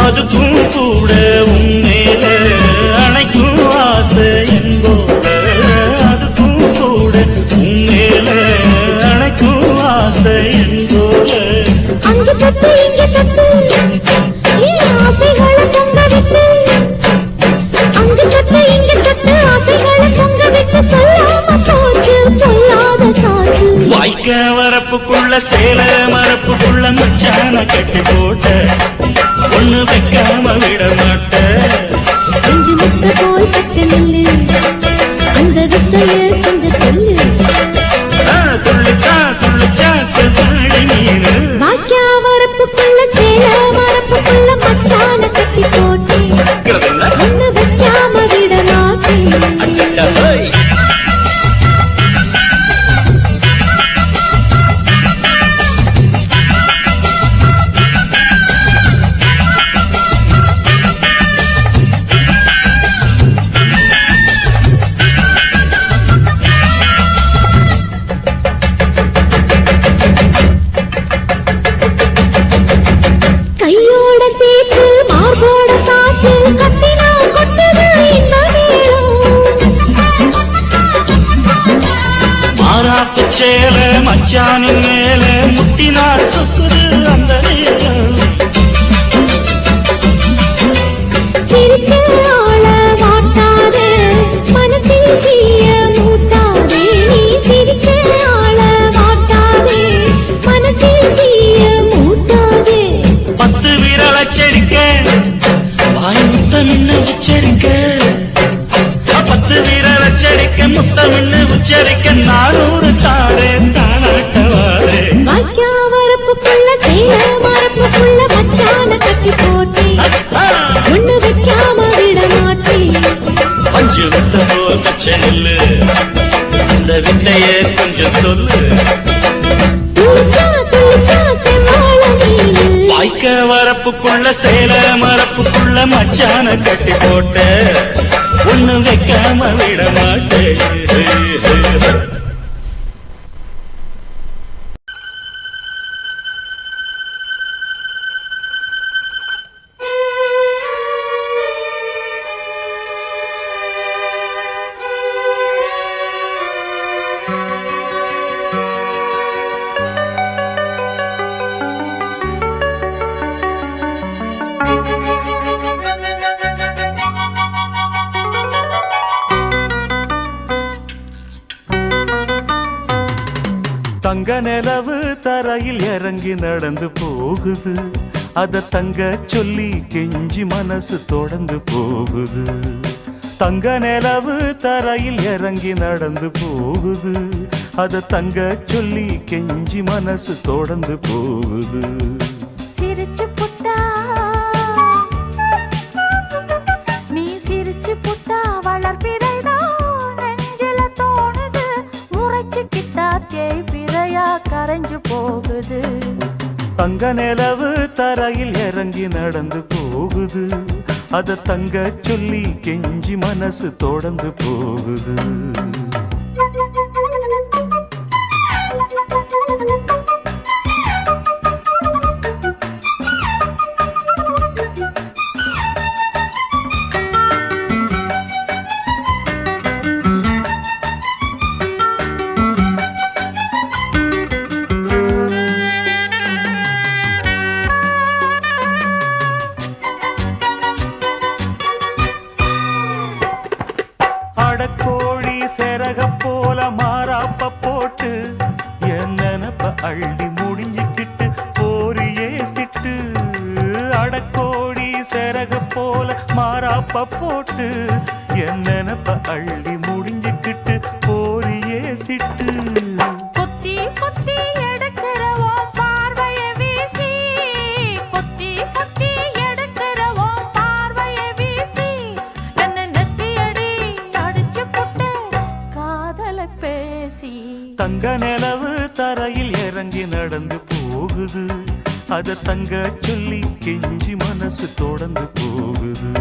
அதுக்கும் கூட உன்மேல அணைக்கும் ஆசை என்போட கட்டி போட்ட ஒண்ணு வைக்காம விட மாட்டேன் கொஞ்சம் முத்த போல் பச்சை நெல்லு அந்த வித்தைய கொஞ்சம் சொல்லு துள்ளிச்சா செவ்வாழை மீனு வாக்கியா வரப்புக்குள்ள சேல மரப்புக்குள்ள மச்சான கட்டி போட்டேன் ஒண்ணு வைக்காம விட மாட்டேன் கையோட சேர்த்து மார்போட சாச்சு கத்தினா கொட்டுது இந்த மாறாப்பு சேல மச்சானின் மேல முட்டினா சுத்துது அந்த நேரம் சிரிச்ச ஆள வாட்டாதே மனசில் தீய மூட்டாதே நீ சிரிச்ச ஆள வாட்டாதே மனசில் தீய மூட்டாதே 10 விரல் அச்சடிக்க வாய் முத்தமின்னு உச்சரிக்க 10 விரல் அச்சடிக்க முத்தமின்னு உச்சரிக்க 400 தாடே தானாட்டவாரே வாக்கியா வரப்புக்குள்ள சேல மரப்புக்குள்ள மச்சான கட்டி போட்டேன் ஒண்ணு வைக்காம விட மாட்டேன் பஞ்சு விட்ட போல் பச்சை நெல்லு அந்த வித்தைய கொஞ்சம் சொல்லு துளிச்சா செவ்வாழ மீனு வாய்க்க வரப்புக்குள்ள சேல மரப்புக்குள்ள மச்சான கட்டி போட்ட ஒண்ணு வைக்காம விட மாட்டேன் தங்க நிலவு தரையில் இறங்கி நடந்து போகுது அத தங்க சொல்லி கெஞ்சி மனசு தொடர்ந்து போகுது தங்க நிலவு தரையில் இறங்கி நடந்து போகுது அத தங்க சொல்லி கெஞ்சி மனசு தொடர்ந்து போகுது சிரிச்சு புட்டா நீ சிரிச்சு புட்டா வளர்பிறைதான் நெஞ்சில தோணுது உரைச்சுக்கிட்டா தேய் பிறையா கரைஞ்சு போகுது தங்க நிலவு தரையில் இறங்கி நடந்து போகுது அத தங்க சொல்லி கெஞ்சி மனசு தொடர்ந்து போகுது அடக்கோழி செரக போல மாறாப்ப போட்டு என் நினப்ப அள்ளி முடிஞ்சுக்கிட்டு போரியே சிட்டு அடக்கோழி செரக போல மாறாப்ப போட்டு என் நினப்ப அள்ளி முடிஞ்சுக்கிட்டு போரியே சிட்டு கொத்தி கொத்தி எடுக்கிறவோ பார்வைய வீசி கொத்தி கொத்தி எடுக்கிறவோ பார்வைய வீசி என்ன நெத்தியடி அடிச்சு புட்டு காதல பேசி தங்க நிலவு தரையில் இறங்கி நடந்து போகுது அத தங்க சொல்லி கெஞ்சி மனசு தொடர்ந்து போகுது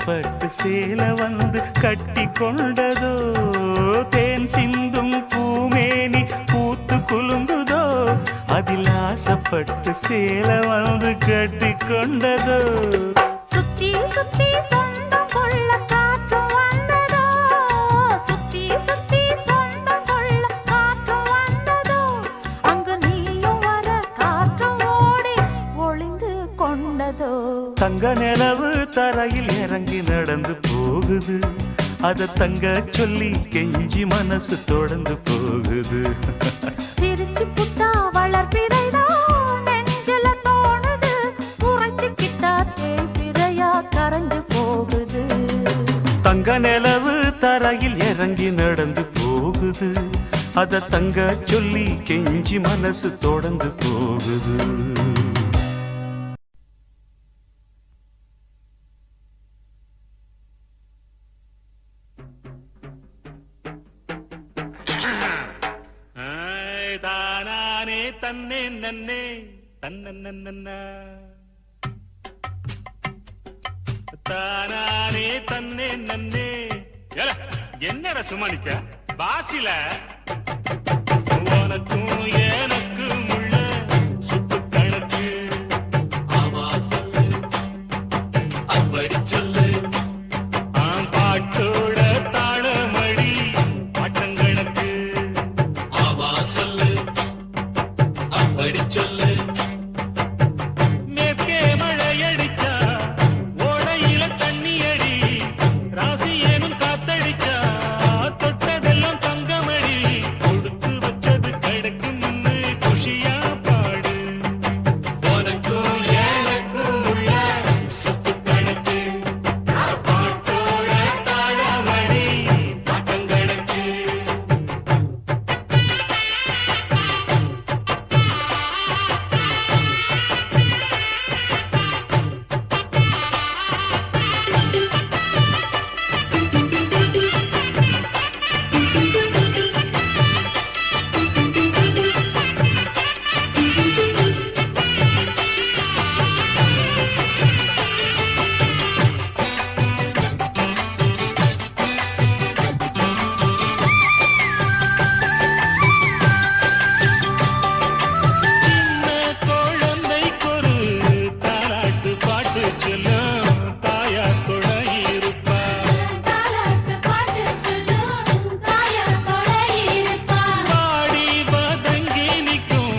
பட்டு சேல வந்து கட்டி கொண்டதோ தேன் சிந்தும் பூமேனி பூத்து குலுங்குதோ அதில் ஆசைப்பட்டு சேல வந்து கட்டி கொண்டதோ சுத்தி சுத்தி சொந்தம் கொள்ள காற்று வந்ததோ சுத்தி சுத்தி சொந்தம் கொள்ள காற்று வந்ததோ அங்கு நீயும் வர காற்று ஓடி ஒளிந்து கொண்டதோ தங்க நிலவு தரையில் இறங்கி நடந்து போகுது அத தங்க சொல்லி கெஞ்சி மனசு தொடர்ந்து போகுது சிரிச்சு புட்டா வளர்பிறைதான் நெஞ்சில தோணுது உரைச்சுக்கிட்டா தேய்பிறையா கரைஞ்சு போகுது தங்க நிலவு தரையில் இறங்கி நடந்து போகுது அத தங்க சொல்லி கெஞ்சி மனசு தொடர்ந்து போகுது தானே தன்னே நன்னே தன்னே தானே தன்னே நன்னே என்னடா சுமானிக்க பாசில உனக்கும் எனக்கும் உள்ள சுப்பு கணக்கு அப்படி சொல்லு பாட்டோட தாளமடி பாட்டங்கணக்கு ஆமா சொல்லு அப்படி சொல்லு மேற்கே மழையடிச்சா ஓடையில தண்ணி அடி ராசி ஏனும் காத்தடிச்சா தொட்டதெல்லாம் தங்கமடி கொடுத்து வச்சது கிடைக்கு முன்னு குஷியா பாடு உனக்கும் எனக்கும் உள்ள சுத்து கணக்கு பாட்டோட தாளமடி பாட்டங்கணக்கு குழந்தைக்கொரு தாலாட்டு பாட்டு சொல்லும் தாயார் துணை இருப்பா தாலாட்டு பாட்டு சொல்லும் தாயார் துணை இருப்பா பாடி பதங்கி நிற்கும்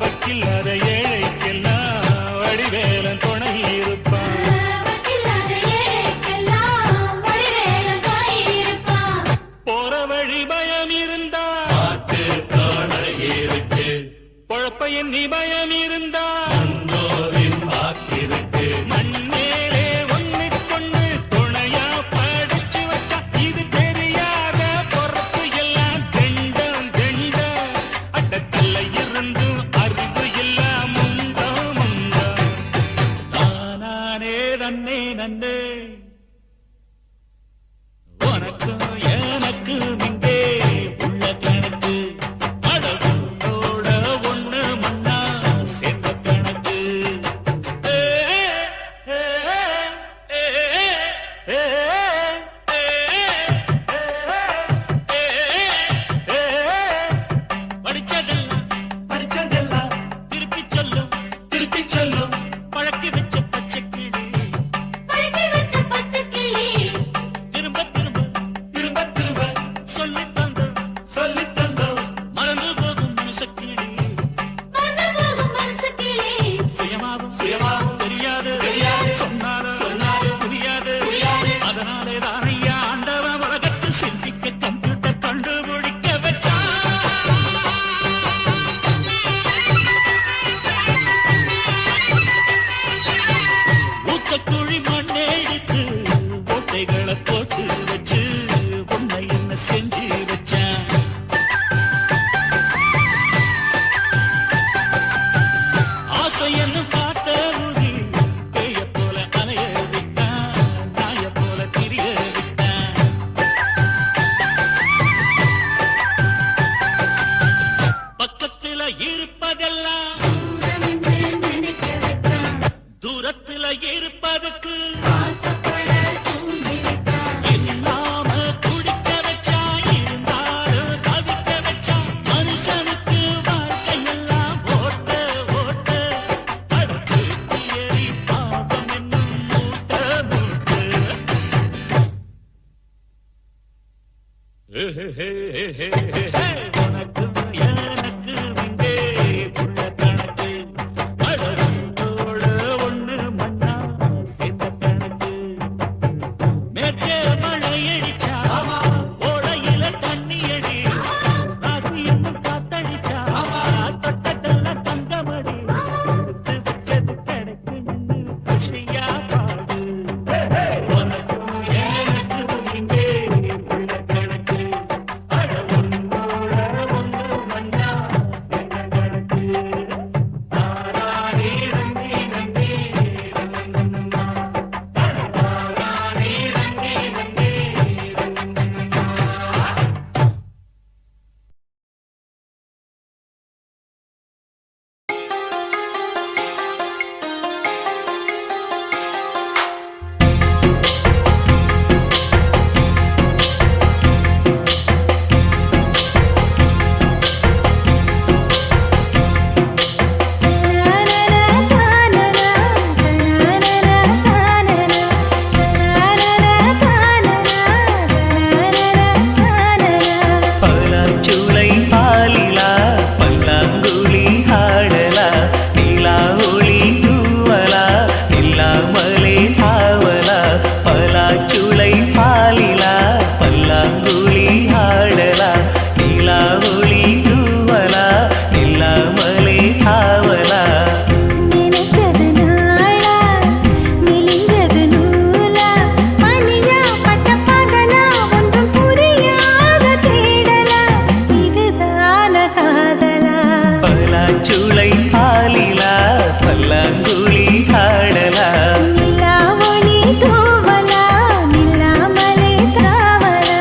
வக்கில்லாத ஏழைக்கெல்லாம் வடிவேலன் துணை இருப்பா வக்கில்லாத ஏழைக்கெல்லாம் வடிவேலன் துணை இருப்பா போற வழி பயம் இருந்தா பாட்டு காணல் இருக்கு பொழப்ப எண்ணி பயம் இருந்தா நோவின் பாக்கிருக்கு மண்ணேலே ஒன்னுக்கொன்னு துணையா படிச்சு வச்சா இது தெரியாத பொறுப்பு எல்லாம் தெண்டம் தெண்டம் அட்டக்கல்ல இருந்தும் அறிவு எல்லாம் முண்டா முண்டா தானானே நன்னே நன்னே உனக்கும் எனக்கும் இங்கே உள்ள கணக்கு அடவுன்னோட ஒண்ணு மண்ணா சேர்ந்த கணக்கு ஏ, ஏ, ஏ, ஏ, ஏ, படிச்சதெல்லாம் திருப்பி சொல்லும் பழக்கி வச்ச பச்சை கிளி பழுக்கி வச்ச பச்சை கிளி திரும்ப திரும்ப சொல்லித் தந்தோம் மறந்து போகும் மனுஷக்கிளி மறந்து போகும் மனசு கிளி சுயமாகும் தெரியாது சொன்னாலும் புரியாது அதனாலே தான் ஐயா ஆண்டவன் உலகத்தில் சிந்திக்க கம்ப்யூட்டர் கண்டுபிடிக்க வச்சான் ஊக்கக்குழி மண்ணை எடுத்து ஓட்டைகளை போட்டு வச்சு உன்னை என்ன செஞ்சு வச்சான் ஆசை என்னும் காட்ட ஊதி பேய போல அலைய விட்டான் நாய போல திரிய விட்டான் பக்கத்துல இருப்பதெல்லாம் தூரம் என்று நினைக்க வைத்தான் தூரத்துல இருப்பதுக்கு ஆசைப்பட தூண்டி உனக்கும் எனக்கும் இங்கே உள்ள கணக்கு அழகோட ஒண்ணு மண்ணா சேர்ந்த கணக்கு மேற்கே மழையடிச்சா ஓடையில தண்ணி அடி ராசியும் காத்தடிச்சா தொட்டதெல்லாம் தங்கமடி கொடுத்து வச்சது கணக்கு நின்னு குஷியா பாடு உனக்கும் எனக்கும் இங்கே உள்ள கணக்கு அட ஒன்னோட ஒண்ணு மண்ணா சேர்ந்த கணக்கு தாரானே நந்தி நந்தி நந்தனா தாரானே நந்தி நந்தி நந்தனா பலாச்சுளை பாலிலா பல்லாங்குழி ஆடலா நிலா ஒளி தூவலா நில்லாமலே ஆவலா பலாச்சுளை பாலிலா பல்லாங்குழி ஆடலா நிலா ஒளி தூவலா நில்லாமலே ஆவலா நினைச்சது நாளா மெலிஞ்சது நூலா மணியா பட்ட பகலா ஒன்றும் புரியாத தேடலா இதுதான காதலா பலாச்சுளை பாலிலா பல்லாங்குழி ஆடலா நிலா ஒளி தூவலா நில்லாமலே தாவலா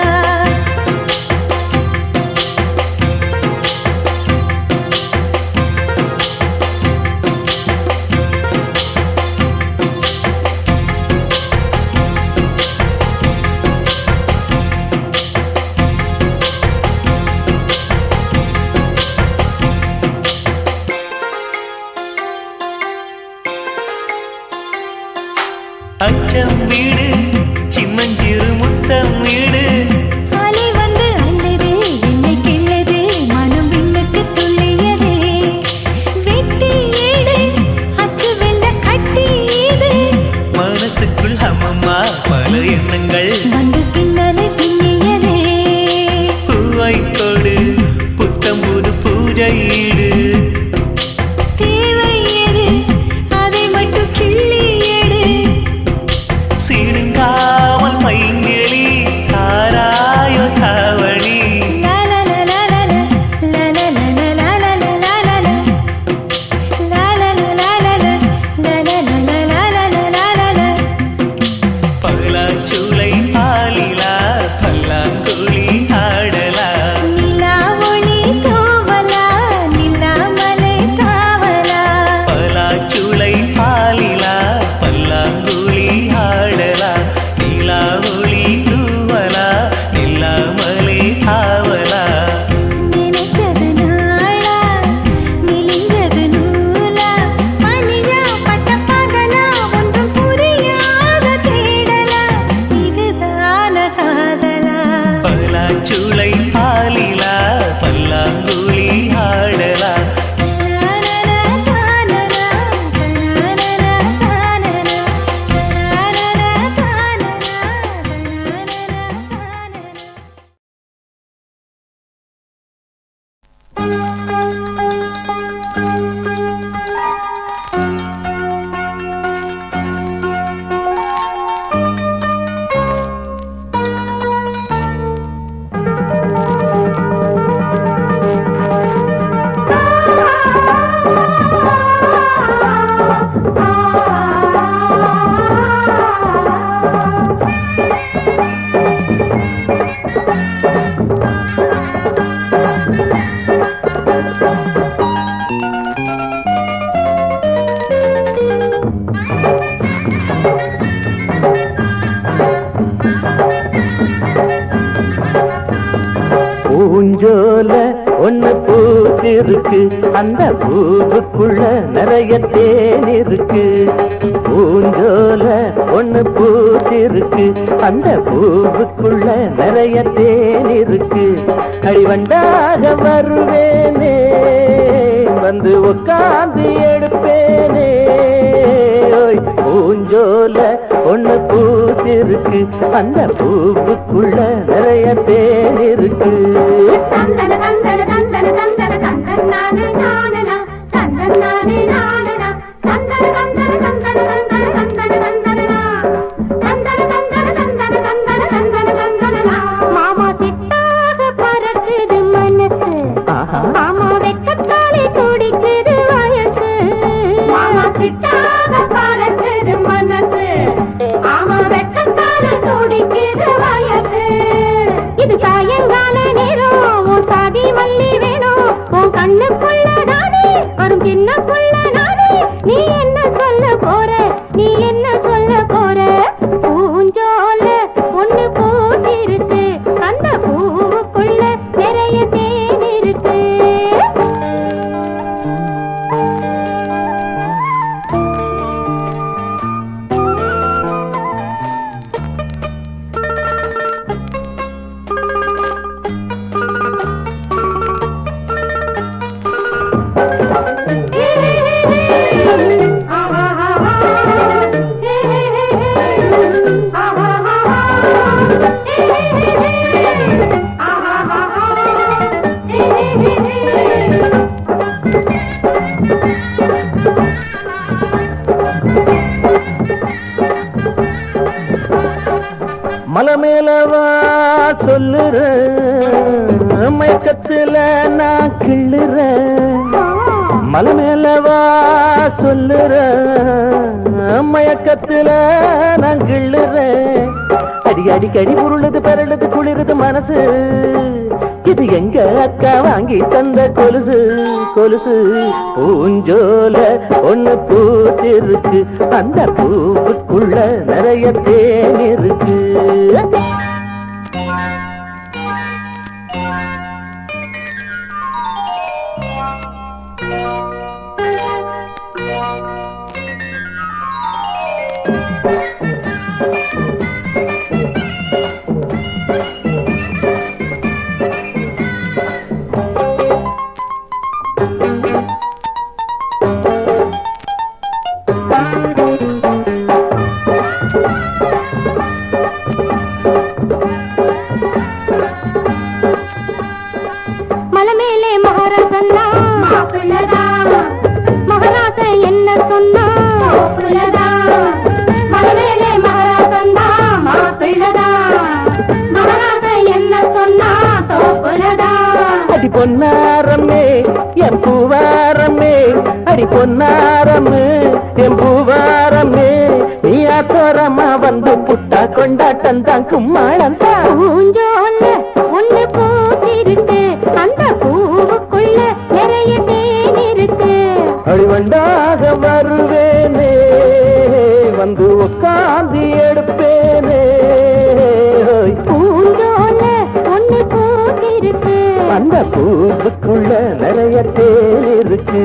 அச்சம் வீடு சின்னஞ்சிறு முத்தம் வீடு அலை வந்து அல்லது என்னை கிள்ளது மனம் விண்ணுக்கு துள்ளியதே வெட்டி ஏடு அச்சு வெள்ள கட்டி இது மனசுக்குள் அம்மம்மா பல எண்ணங்கள் வந்து பின்னலை பின்னியதே பூவை கொடு புத்தம் புது பூஜை ஈடு தேவை எது அதை மட்டும் கிள்ளி எடு சீருங்காமல் மை பூத்திருக்கு அந்த பூவுக்குள்ள நிறைய தேன் இருக்கு பூஞ்சோல ஒண்ணு பூத்திருக்கு அந்த பூவுக்குள்ள நிறைய தேன் இருக்கு அடிவண்டாக வருவேனே வந்து உட்கார்ந்து எடுப்பேனே பூஞ்சோல ஒண்ணு பூத்திருக்கு அந்த பூவுக்குள்ள நிறைய தேன் இருக்கு மாமா சித்தாக பறக்குது மனசு மாமா வெக்கத்தாலே துடிக்குது வயசு மாமா சித்தாக பறக்குது மனசு மாமா வெக்கத்தாலே துடிக்குது வயசு இது சாயங்கால நேரம் உன் சாதி மல்லி வேணும் உன் கண்ணுக்குள்ள நானே வரும் சின்ன புள்ள நானே நீ என்ன சொல்ல போற நீ என்ன சொல்ல போற பூஞ்சோல ஒண்ணு போட்டிருக்கு அந்த பூவுக்குள்ள நிறைய தேன் இருக்கு மலை மேலவா சொல்லுற மயக்கத்துல நான் கிள்ளுற மலை மேலவா சொல்லுற மயக்கத்துல நான் கிள்ளுற அடிக்கடி உருளுது பரளுது குளிருது மனசு இது எங்க அக்கா வாங்கி தந்த கொலுசு கொலுசு பூஞ்சோல ஒண்ணு பூத்திருக்கு அந்த பூவுக்குள்ள நிறைய தேன் இருக்கு மலை மேலே மகாராசன்னா மாப்பிள்ளதா மகாராச என்ன சொன்னா மாப்பிள்ளதா மலை மேலே மகாராசன்னா மாப்பிள்ளதா மகாராச என்ன சொன்னா தோப்புலதா அடி பொன்னாரமே என் பூவாரமே அடி பொன்னாரமே என் பூவாரமே நீ ஆத்தோரமா வந்து புட்டா கொண்டாட்டம் தான் கும்மாளம் தான் பூஞ்சோல ஒண்ணு போத்திருக்கு அந்த பூவுக்குள்ள நிறைய தேன் இருக்கு அடிவண்டாக வருவேனே வந்து உட்கார்ந்து எடுப்பேனே பூஞ்சோல ஒண்ணு போத்திருக்கு அந்த பூவுக்குள்ள நிறைய தேன் இருக்கு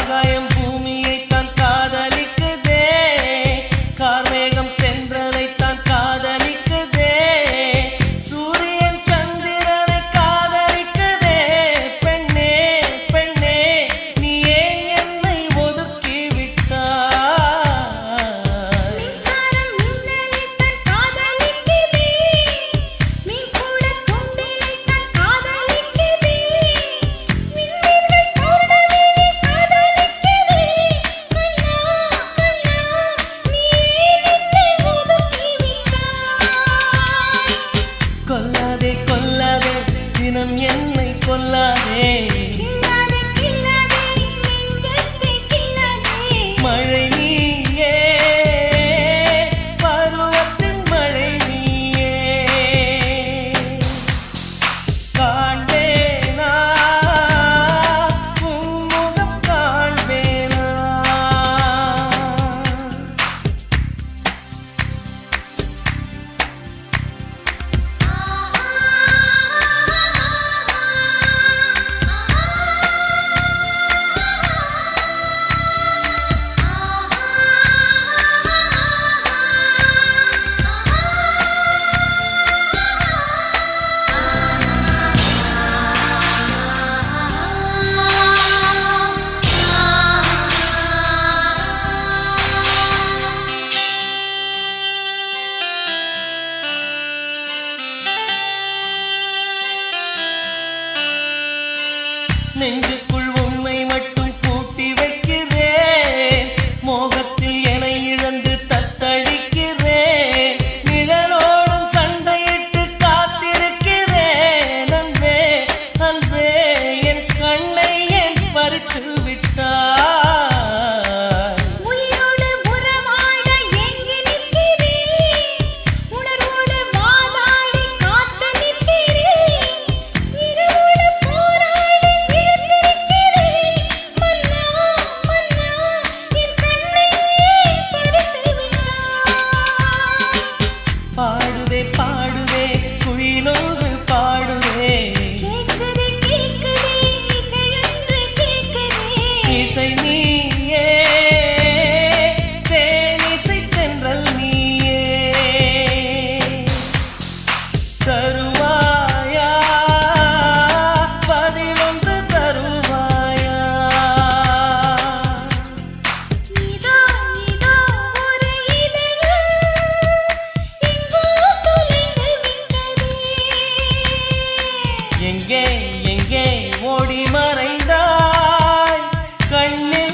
ஆகாயம் பூமியை தான் காதலிக்குதே கார்மேகம் தென்றலை தான் காதலிக்குதே சூரியன் சந்திரனை காதலிக்குதே பெண்ணே பெண்ணே நீ ஏன் என்னை ஒதுக்கி விட்டாய் மின்சாரம் மின்னலைத்தான் காதலிக்குதே மீன் கூட தூண்டிலைத்தான் காதலிக்குதே விண்மீன்கள் பௌர்ணமியை காதலிக்குதே கண்ணா கண்ணா நீ என்னை ஒதுக்கி விட்டாய் கொல்லாதே கொல்லாதே தினம் என்னை கொல்லாதே கில்லாதே கில்லாதே நெஞ்சத்தை கில்லாதே மழை நீயே பருவத்தின் மழை நீயே காண்பேனா உன்முகம் காண்பேனா நெஞ்சுக்குள் உண்மை மட்டும் பூட்டி வைக்கிறேன் மோகத்தில் என்னை இழந்து தத்தளிக்கிறேன் நிழலோடும் சண்டையிட்டு காத்திருக்கிறேன் அன்பே அன்பே என் கண்ணை ஏன் பறித்து விட்டாய் உயிரோடு உறவாட ஏங்கி நிற்கிறேன் உணர்வோடு வாதாடி காத்து நிற்கிறேன் இரவோடு போராடி இழுத்திருக்கிறேன் மன்னா மன்னா என் கண்ணை பறித்து விட்டாய் பாடுதே பாடுதே குயிலோடு பாடுதே கேட்குதே கேட்குதே இசையொன்று கேட்குதே இசை நீயே தேனிசை தென்றல் நீயே தருவாயா பதிலொன்று தருவாயா இதோ இதோ ஒரு இதயம் எங்கோ தொலைந்து விட்டதே எங்கே எங்கே ஓடி மறைந்தாய் கண்ணே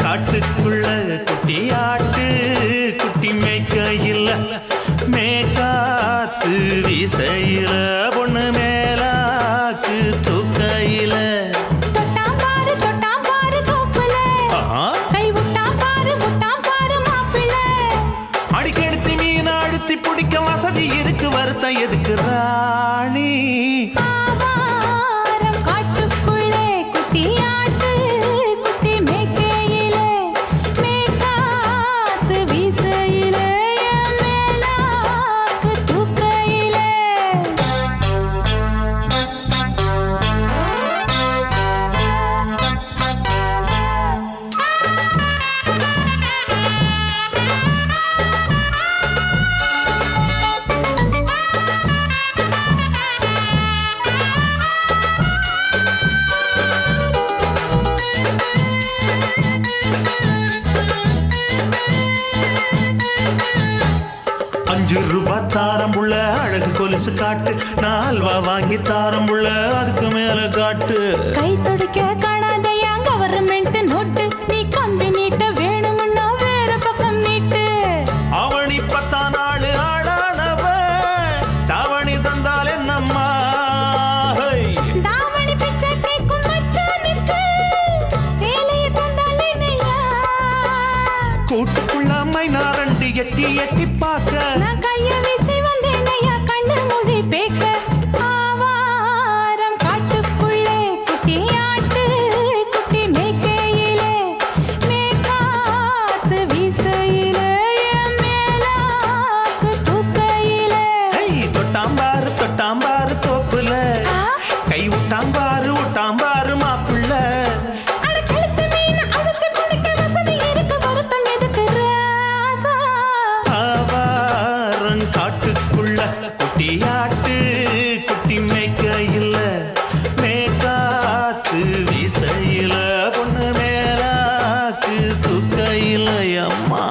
காட்டுக்குள்ள குட்டி ஆட்டு குட்டி மேய்க்கையில் மேக்காத்து வீசையில பொண்ணு மேலாக்கு தூக்கையில தொட்டாம் பாரு தோப்புல கை விட்டாம் பாரு மாப்பிள்ளை அடிக்கெடுத்து மீன் அழுத்தி பிடிக்க வசதி இருக்கு வருத்தம் எதுக்கு ராணி ஆவாரம் காட்டுக்குள்ளே குட்டி ஆட்டு குட்டி மேய்க்கையிலே மேய்க்காத்து வீசையிலே மேலாக்கு தூக்கையிலே ₹5 தாரம் உள்ள அழகு கொலுசு காட்டு நான் அல்வா வாங்கி தாரம் உள்ள அதுக்கு மேல காட்டு கை துடிக்க காணாதையா கவர்மெண்ட் நோட்டு நீ கம்பி நீட்ட வேணும்னா வேற பக்கம் நீட்டு அவனி 10 நாள் ஆடானவ தாவணி தந்தால் என்னம்மா தாவணி பிச்சை கேக்கும் மச்சானுக்கு சேலைய தந்தால் என்னையா கூட்டுக்குள்ள மைனாரண்டு எட்டி எட்டி பார்க்க நான் கைய வீசி வந்தேனையா கண்ணு மொழி பேக்க ஆவாரம் காட்டுக்குள்ளே குட்டி ஆட்டு குட்டி மேய்க்கையிலே மேய்க்காத்து வீசையிலே மேலாக்கு தூக்கையிலே தொட்டாம்பாரு தோப்புல கை விட்டாம்பாரு மாப்பிள்ள அட கழுத்து மீன் அழுத்து குடிக்க வசதி இருக்கு வருத்தம் எதுக்கு ராசா ஆவாரம் காட்டுக்குள்ள குட்டி ஆட்டு குட்டி மேய்க்கையில் மேக்காத்து வீசையில பொண்ணு மேலாக்கு தூக்கையில் அம்மா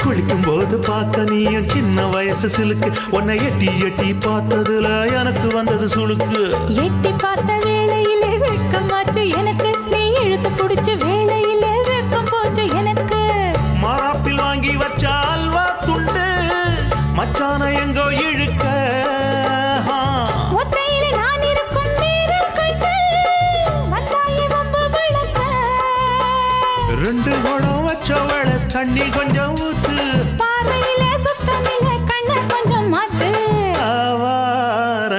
குளிக்கும் போது பார்க்க நீயும் சின்ன வயசு சிலுக்கு உன்னை எட்டி எட்டி பார்த்ததுல எனக்கு வந்தது சுளுக்கு எட்டி பார்த்த வேளையிலே வெக்கமாச்சு எனக்கு நீ இழுத்து புடிச்ச வேளையிலே வெக்கம் போச்சு எனக்கு மாறாப்பில் வாங்கி வச்ச அல்வா துண்டு மச்சான எங்கோ இழுக்க ஒத்தையிலே நான் இருக்கும் நேரம் கண்டு வந்தாயே வம்பு விளக்க 2 குடம் வச்சவள தண்ணி கொஞ்சம் ஊத்து பார்வையிலே சுத்தமில்லை கண்ண கொஞ்சம் மாத்து ஆவாரங்காட்டுக்குள்ள